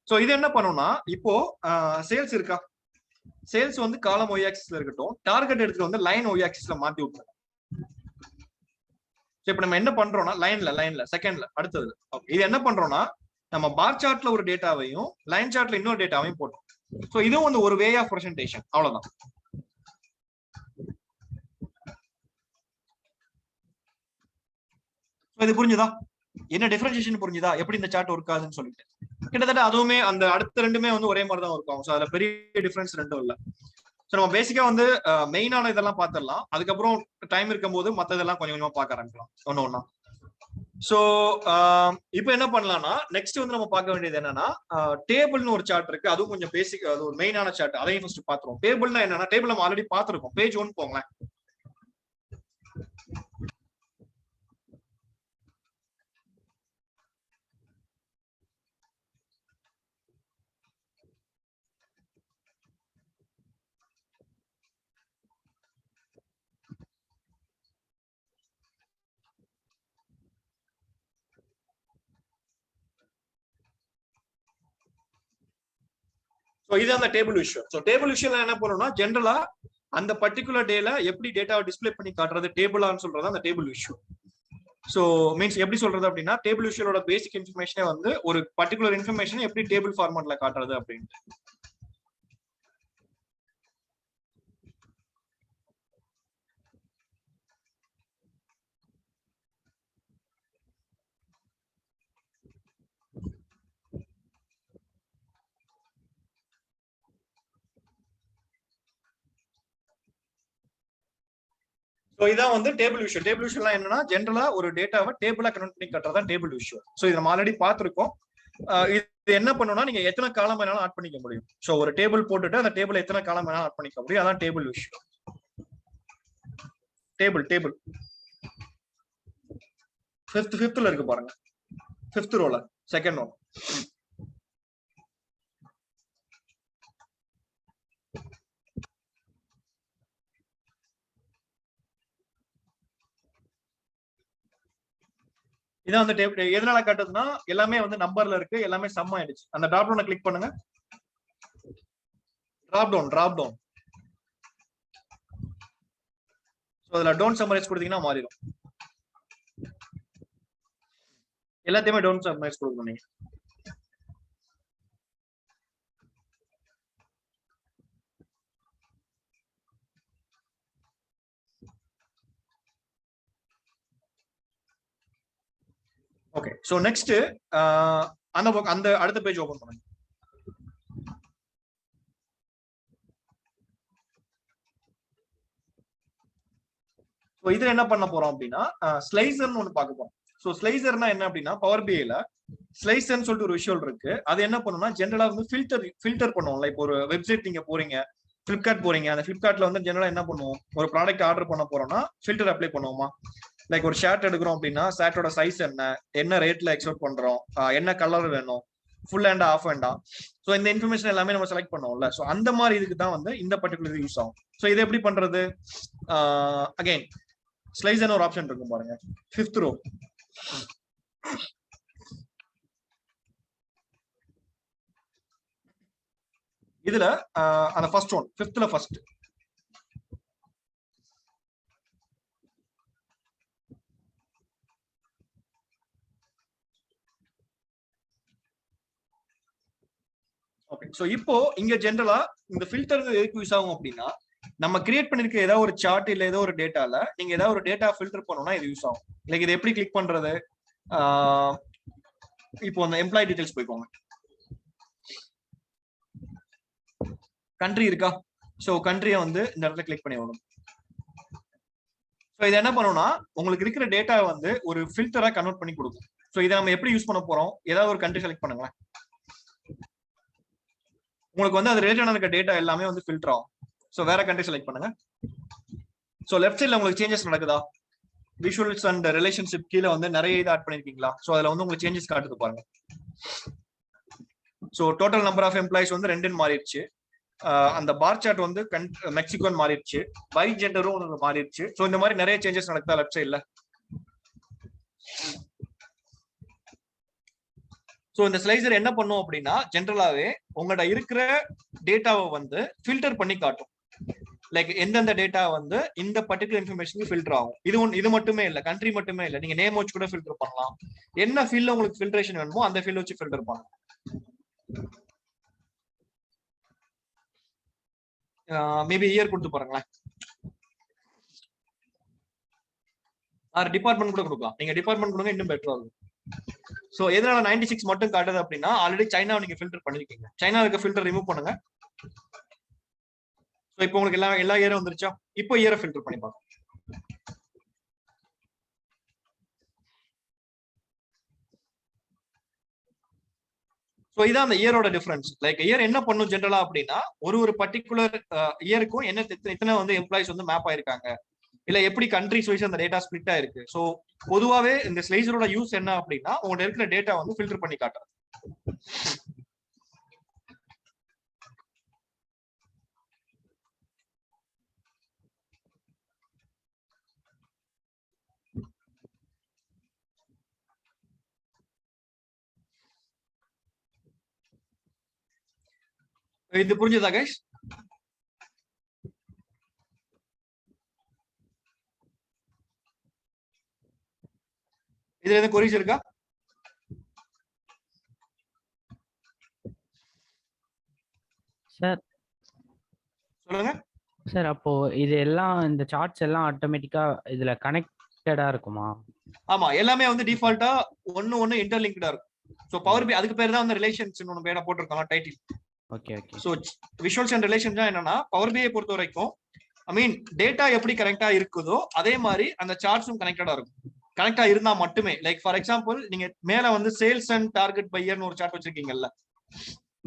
சோ இது என்ன பண்ணும்னா இப்போ சேல்ஸ் இருக்கா, சேல்ஸ் வந்து காலம் ஒய் ஆக்சிஸ்ல இருக்கட்டும், டார்கெட் எடுத்துட்டு வந்து லைன் ஒய் ஆக்சிஸ்ல மாத்தி விட்டுருங்க. இப்ப நம்ம என்ன பண்றோம்னா லைன்ல செகண்ட்ல அடுத்தது இது என்ன பண்றோம்னா நம்ம பார் சார்ட்ல ஒரு டேட்டாவையும் லைன் சார்ட்ல இன்னொரு டேட்டாவையும் போட்டோம். சோ இதுவும் வந்து ஒரு வே ஆஃப் பிரசன்டேஷன், அவ்வளவுதான். இது புரிஞ்சுதா? என்ன டிஃபரன்சியேஷன் புரிஞ்சுதா? எப்படி இந்த சார்ட் ஒர்க் ஆகுதுன்னு சொல்லிட்டு கிட்டத்தட்ட அதுவுமே அந்த அடுத்த ரெண்டுமே வந்து ஒரே மாதிரி தான் ஒர்க் ஆகும். சோ அதுல பெரிய டிஃபரன்ஸ் ரெண்டும் இல்ல. சோ நம்ம பேசிக்கா வந்து மெயினான இதெல்லாம் பாத்திரலாம், அதுக்கப்புறம் டைம் இருக்கும் போது மத்ததெல்லாம் கொஞ்சம் கொஞ்சமா பார்க்க ஆரம்பிக்கலாம் ஒன்னு ஒன்னா. சோ இப்போ என்ன பண்ணலாம்னா நெக்ஸ்ட் வந்து நம்ம பார்க்க வேண்டியது என்னன்னா டேபிள்னு ஒரு சார்ட் இருக்கு, அதுவும் கொஞ்சம் பேசிக், அது ஒரு மெயினான சார்ட், அதையும் ஃபர்ஸ்ட் பாத்துருவோம். டேபிள்னா என்னன்னா டேபிள் நம்ம ஆல்ரெடி பாத்துருக்கோம், பேஜ் 1 போங்களேன். ஸோ இது அந்த டேபிள் விஷயம். ஸோ டேபிள் விஷயம் என்ன பண்ணணும்னா ஜென்ரலா அந்த பர்டிகுலர் டேல எப்படி டேட்டாவை டிஸ்பிளே பண்ணி காட்டுறது டேபிளான்னு சொல்றது அந்த டேபிள் விஷயம். ஸோ மீன்ஸ் எப்படி சொல்றது அப்படின்னா டேபிள் விஷயோட பேசிக் இன்ஃபர்மேஷனே வந்து ஒரு பர்டிகுலர் இன்ஃபர்மேஷன் எப்படி டேபிள் ஃபார்மேட்ல காட்டுறது அப்படின்ட்டு. ஸோ இதான் வந்து டேபிள் விஷயம். டேபிள் விஷயம் என்னன்னா ஜென்ரலா ஒரு டேட்டாவை டேபிளா கன்வெர்ட் பண்ணி கட்டுறதா டேபிள் விஷயம். ஸோ இது நம்ம ஆல்ரெடி பார்த்திருக்கோம். இது என்ன பண்ணணும்னா நீங்க எத்தனை காலம் வேணாலும் ஆட் பண்ணிக்க முடியும். ஸோ ஒரு டேபிள் போட்டுட்டு அந்த டேபிள் எத்தனை காலம் வேணாலும் ஆட் பண்ணிக்க முடியும், அதான் டேபிள் விஷயம். டேபிள் ஃபிஃப்த்ல இருக்கு பாருங்க, ஃபிஃப்த் ரோல செகண்ட் ரோல். இதான் வந்து டேபிள் எதனால காட்டுதுன்னா எல்லாமே வந்து நம்பர்ல இருக்கு, எல்லாமே சம் ஆயிடுச்சு. அந்த டிராப் டவுனை கிளிக் பண்ணுங்க, டிராப் டவுன். சோ அதுல டோன்ட் சம்மரைஸ் கொடுத்தீங்கன்னா மாறிடும். எல்லாத்தையுமே டோன்ட் சம்மரைஸ் கொடுக்கணும் நீங்க. ஓகே, சோ நெக்ஸ்ட் அந்த அடுத்த பேஜ் ஓபன் பண்ணுங்க. சோ இதுல என்ன பண்ண போறோம் அப்படின்னா ஸ்லைசர்னு ஒன்னு பார்க்க போறோம். சோ ஸ்லைசர்னா என்ன அப்படின்னா பவர் பிஐல ஸ்லைசர்னு சொல்லிட்டு ஒரு விஷயம் இருக்கு. அது என்ன பண்ணும்னா ஜென்ரலா வந்து ஃபில்டர் பண்ணுவோம்ல. இப்போ ஒரு வெப்சைட் நீங்க போறீங்க, பிளிப்கார்ட் போறீங்க, அந்த பிளிப்கார்ட்ல வந்து ஜென்ரலா என்ன பண்ணுவோம், ஒரு ப்ராடக்ட் ஆர்டர் பண்ண போறோம்னா ஃபில்டர் அப்ளை பண்ணுவோமா. லைக் ஒரு ஷர்ட் எடுக்கிறோம் அப்படின்னா ஷர்ட்டோட சைஸ் என்ன ரேட்ல எக்ஸ்போர்ட் பண்றோம், என்ன கலர் வேணும், ஃபுல் ஹேண்டா ஆஃப் ஹேண்டா. ஸோ இந்த இன்ஃபர்மேஷன் எல்லாமே நம்ம செலக்ட் பண்ணுவோம்ல. ஸோ அந்த மாதிரி இதுக்கு தான் வந்து இந்த பர்டிகுலர் யூஸ் ஆகும். ஸோ இது எப்படி பண்றது, அகைன் ஸ்லைசர்னு ஒரு ஆப்ஷன் இருக்கும் பாருங்க, ஃபிஃப்த் ரோ. இதுல அந்த ஃபர்ஸ்ட் ஒன் ஃபிஃப்த்ல ஃபர்ஸ்ட் ஓகே, சோ இப்போ இங்க ஜென்ரலா இந்த ஃபில்டர் எதுக்கு யூஸ் ஆகும் அப்படின்னா, நம்ம கிரியேட் பண்ணிருக்க ஏதாவது ஒரு சார்ட் இல்ல ஏதோ ஒரு டேட்டால நீங்க ஏதாவது ஒரு டேட்டா ஃபில்டர் பண்ணணும்னா இது யூஸ் ஆகும். லைக் இது எப்படி கிளிக் பண்றது? இப்போ அந்த எம்ப்ளாயி டீடைல்ஸ் போய்க்கோங்க. கண்ட்ரி இருக்கா? சோ கண்ட்ரியை வந்து இந்த இடத்துல கிளிக் பண்ணி வரணும். ஸோ இது என்ன பண்ணும்னா உங்களுக்கு இருக்கிற டேட்டா வந்து ஒரு ஃபில்டரா கன்வெர்ட் பண்ணி கொடுக்கும். ஸோ இதை நம்ம எப்படி யூஸ் பண்ண போறோம்? ஏதாவது ஒரு கண்ட்ரி செலக்ட் பண்ணுங்களேன். உங்களுக்கு வந்து அது ரிலேட்டடான இருக்க டேட்டா எல்லாமே வந்து ஃபில்டர் ஆகும். ஸோ வேற கண்ட்ரி செலக்ட் பண்ணுங்க. ஸோ லெஃப்ட் சைட்ல உங்களுக்கு சேஞ்சஸ் நடக்குதா? விஷுவல்ஸ் அண்ட் ரிலேஷன்ஷிப் கீழே வந்து நிறைய இது ஆட் பண்ணிருக்கீங்களா? ஸோ அதுல வந்து உங்களுக்கு சேஞ்சஸ் காட்டுது பாருங்க. So total number of employees வந்து 2 மாறிடுச்சு. அந்த பார் சார்ட் வந்து மெக்சிகோன்னு மாறிடுச்சு. பை ஜெண்டரும் மாறிடுச்சு. ஸோ இந்த மாதிரி நிறைய சேஞ்சஸ் நடக்குதா லெஃப்ட் சைட்ல? ஸோ இந்த ஸ்லைசர் என்ன பண்ணும் அப்படின்னா ஜென்ரலாவே உங்கள்ட்ட இருக்கிற டேட்டாவை வந்து ஃபில்டர் பண்ணி காட்டும். லைக் எந்தெந்த டேட்டா வந்து இந்த பர்டிகுலர் இன்ஃபர்மேஷனுக்கு ஃபில்டர் ஆகும். இது மட்டுமே இல்லை, கண்ட்ரி மட்டுமே இல்லை, நீங்க நேம் வச்சு கூட ஃபில்டர் பண்ணலாம். என்ன ஃபீல்ட்ல உங்களுக்கு ஃபில்ட்ரேஷன் வேணுமோ அந்த ஃபீல்ட் வச்சு ஃபில்டர் பண்ணலாம். மேபி இயர் கொடுத்து பாருங்களேன். டிபார்ட்மெண்ட் கூட கொடுக்கலாம். நீங்க டிபார்ட்மெண்ட் கொடுங்க, இன்னும் பெட்டரா இருக்கும். சோ எதனால 96 மட்டும் காட்டுது அப்படின்னா ஆல்ரெடி சைனா நீங்க ஃபில்டர் பண்ணிருக்கீங்க. சைனா இருக்க ஃபில்டர் ரிமூவ் பண்ணுங்க. சோ இப்போ உங்களுக்கு எல்லா இயரும் வந்துருச்சா? இப்போ இயரை ஃபில்டர் பண்ணி பாருங்க. ஸோ இதான் அந்த இயரோட டிஃபரன்ஸ். லைக் இயர் என்ன பண்ணும் ஜென்ரலா அப்படின்னா ஒரு பர்டிகுலர் இயருக்கும் என்ன எத்தனை வந்து எம்ப்ளாயிஸ் வந்து மேப் ஆயிருக்காங்க, இல்ல எப்படி கண்ட்ரிஸ் வைஸ் அந்த டேட்டா ஸ்பிளிட் ஆயிருக்கு. ஸோ பொதுவாவே இந்த ஸ்லைசரோட யூஸ் என்ன அப்படின்னா உங்கள்ட்ட இருக்கிற டேட்டா வந்து ஃபில்டர் பண்ணி காட்டுறது. இது புரிஞ்சுதா கைஸ்? இதுல எதுவும் கொரிஸ் இருக்கா? சார் சொல்லுங்க சார். அப்போ இது எல்லாம் இந்த சார்ட்ஸ் எல்லாம் ஆட்டோமேட்டிக்கா இதுல கனெக்டடா இருக்குமா? ஆமா, எல்லாமே வந்து டிஃபால்ட்டா ஒன்னு இன்டர்லிங்க்டா இருக்கும். சோ பவர் பி அதுக்கு பேர் தான் வந்து ரிலேஷன்ஸ் ஒன்னு பேரா போட்டுருக்காங்க title. Okay okay. So visuals and relations என்னன்னா பவர் பிஐ பொறுத்த வரைக்கும் ஐ மீன் டேட்டா எப்படி கனெக்டா இருக்குதோ அதே மாதிரி அந்த சார்ட்ஸும் கனெக்டடா இருக்கும். கனெக்டா இருந்தா மட்டுமே. லைக் ஃபார் எக்ஸாம்பிள் நீங்க மேல வந்து சேல்ஸ் அண்ட் டார்கெட் பை இயர்னு ஒரு சார்ட் வச்சிருக்கீங்கல்ல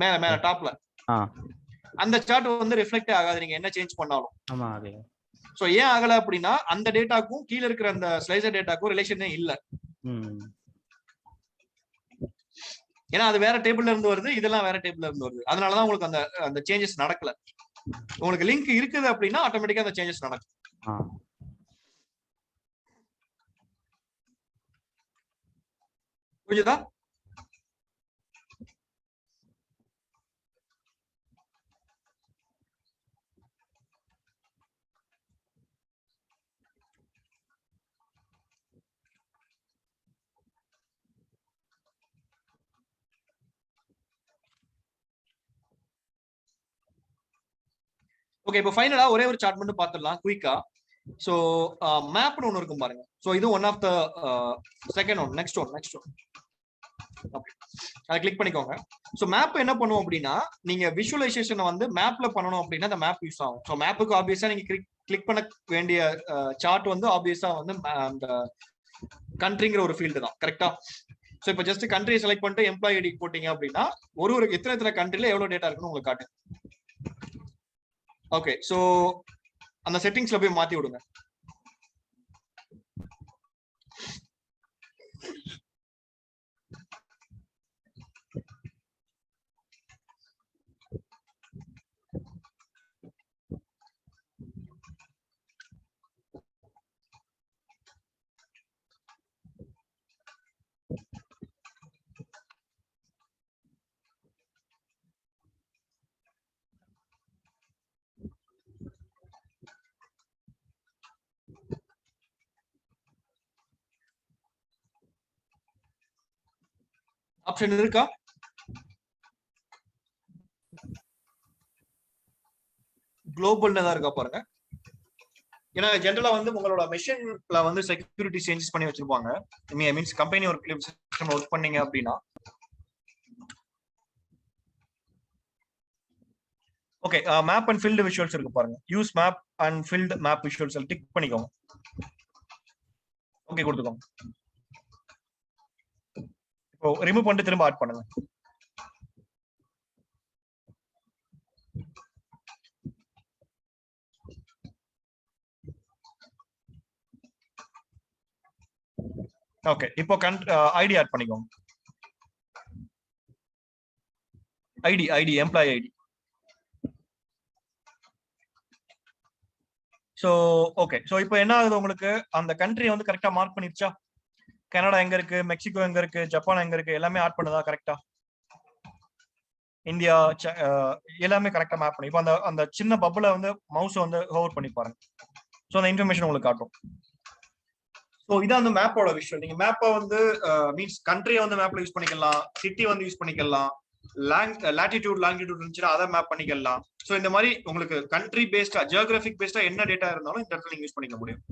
மேல டாப்ல, அந்த சார்ட் வந்து ரிஃப்ளெக்ட் ஆகாது நீங்க என்ன சேஞ்ச் பண்ணாலும். ஆமா அதே. சோ ஏன் ஆகல அப்படின்னா அந்த டேட்டாக்கும் கீழ இருக்கிற அந்த ஸ்லைசர் டேட்டாக்கும் ரிலேஷனே இல்ல. ஏன்னா அது வேற டேபிள்ல இருந்து வருது, இதெல்லாம் வேற டேபிள்ல இருந்து வருது. அதனாலதான் உங்களுக்கு அந்த சேஞ்சஸ் நடக்கல. உங்களுக்கு லிங்க் இருக்குது அப்படின்னா ஆட்டோமேட்டிக்கா அந்த சேஞ்சஸ் நடக்கும். புரியுதா? ஓகே, இப்போ ஃபைனலா ஒரே ஒரு சார்ட் மட்டும் பார்த்துடலாம் குயிக்கா. சோ மேப்னு ஒன்னு இருக்கும் பாருங்க. சோ இது one of the second one, next one. Okay, அதை கிளிக் பண்ணிக்கோங்க. சோ மேப் என்ன பண்ணுவோம் அப்படின்னா நீங்க விஷுவலைசேஷன் வந்து மேப்ல பண்ணணும் அப்படின்னா அந்த மேப் யூஸ் ஆகும். சோ மேப்புக்கு ஆப்வியஸா நீங்க கிளிக் பண்ண வேண்டிய சார்ட் வந்து ஆப்வியஸா வந்து அந்த கண்ட்ரிங்கிற ஒரு ஃபீல்டு தான். கரெக்டா? சோ இப்போ ஜஸ்ட் கண்ட்ரி செலக்ட் பண்ணிட்டு எம்ப்ளாயி ஐடி போட்டீங்க அப்படின்னா ஒரு எத்தனை கண்ட்ரில எவ்வளவு டேட்டா இருக்குன்னு உங்களுக்கு காட்டு. ஓகே, சோ அந்த செட்டிங்ஸ்ல போய் மாத்தி விடுங்க. ஆப்ஷன் இருக்கா? குளோபல்னு தான் இருக்கா பாருங்க. ஏன்னா ஜென்ரலா வந்து உங்களோட மெஷின்ல வந்து செக்யூரிட்டி சேஞ்சஸ் பண்ணி வச்சிருப்பாங்க. மீன்ஸ் கம்பெனி ஒரு சிஸ்டம் ஒர்க் பண்ணீங்க அப்படின்னா. Okay, map and filled visuals இருக்கு பாருங்க. Use map and filled map visuals tick பண்ணிக்கோங்க. ஓகே கொடுத்துக்கோங்க. இப்போ ரிமூவ் பண்ணிட்டு திரும்ப ஆட் பண்ணுங்க. ஓகே, இப்போ ஐடி ஆட் பண்ணிக்கோங்க. ID employee ID. So okay, so இப்போ என்ன ஆகுது உங்களுக்கு, அந்த கண்ட்ரி வந்து கரெக்டா மார்க் பண்ணிருச்சா? கனடா எங்க இருக்கு, மெக்சிகோ எங்க இருக்கு, ஜப்பான் எங்க இருக்கு, எல்லாமே ஆட் பண்ணுதா கரெக்டா? இந்தியா எல்லாமே கரெக்டா மேப் பண்ணி இப்போ அந்த சின்ன பப்புல வந்து மவுஸ் வந்து ஹோவர் பண்ணி பாருங்க. ஸோ அந்த இன்ஃபர்மேஷன் உங்களுக்கு காட்டும். ஸோ இதான் அந்த மேப்போட விஷயம். நீங்க மேப்பை வந்து மீன்ஸ் கண்ட்ரியை வந்து மேப்ல யூஸ் பண்ணிக்கலாம், சிட்டி வந்து யூஸ் பண்ணிக்கலாம், லாட்டிடியூட் லாங்கிடியூட் இருந்துச்சுன்னா அதை மேப் பண்ணிக்கலாம். ஸோ இந்த மாதிரி உங்களுக்கு கண்ட்ரி பேஸ்டா ஜியோகிராபிக் பேஸ்டா என்ன டேட்டா இருந்தாலும் இந்த இடத்துல நீங்க யூஸ் பண்ணிக்க முடியும்.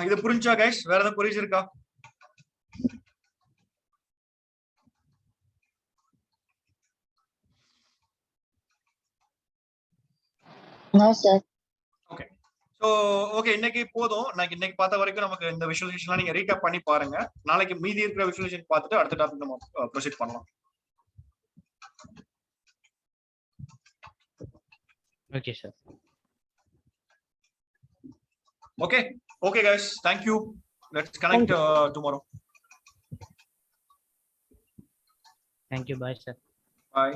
இது புரிஞ்சா கைஸ்? வேற ஏதாவது புரிஞ்சு இருக்கா? No sir. Okay, so okay, இன்னைக்கு போதும். இன்னைக்கு பார்த்த வரைக்கும் நமக்கு இந்த விஷுவலைசேஷன்லாம் நீங்க ரீகேப் பண்ணி பாருங்க. நாளைக்கு மீதி இருக்கிற விஷுவலைசேஷன் பார்த்துட்டு அடுத்த டாபிக் நம்ம ப்ரொசீட் பண்ணலாம். Okay sir. Okay guys, thank you. Let's connect tomorrow. Thank you. Bye sir. Bye.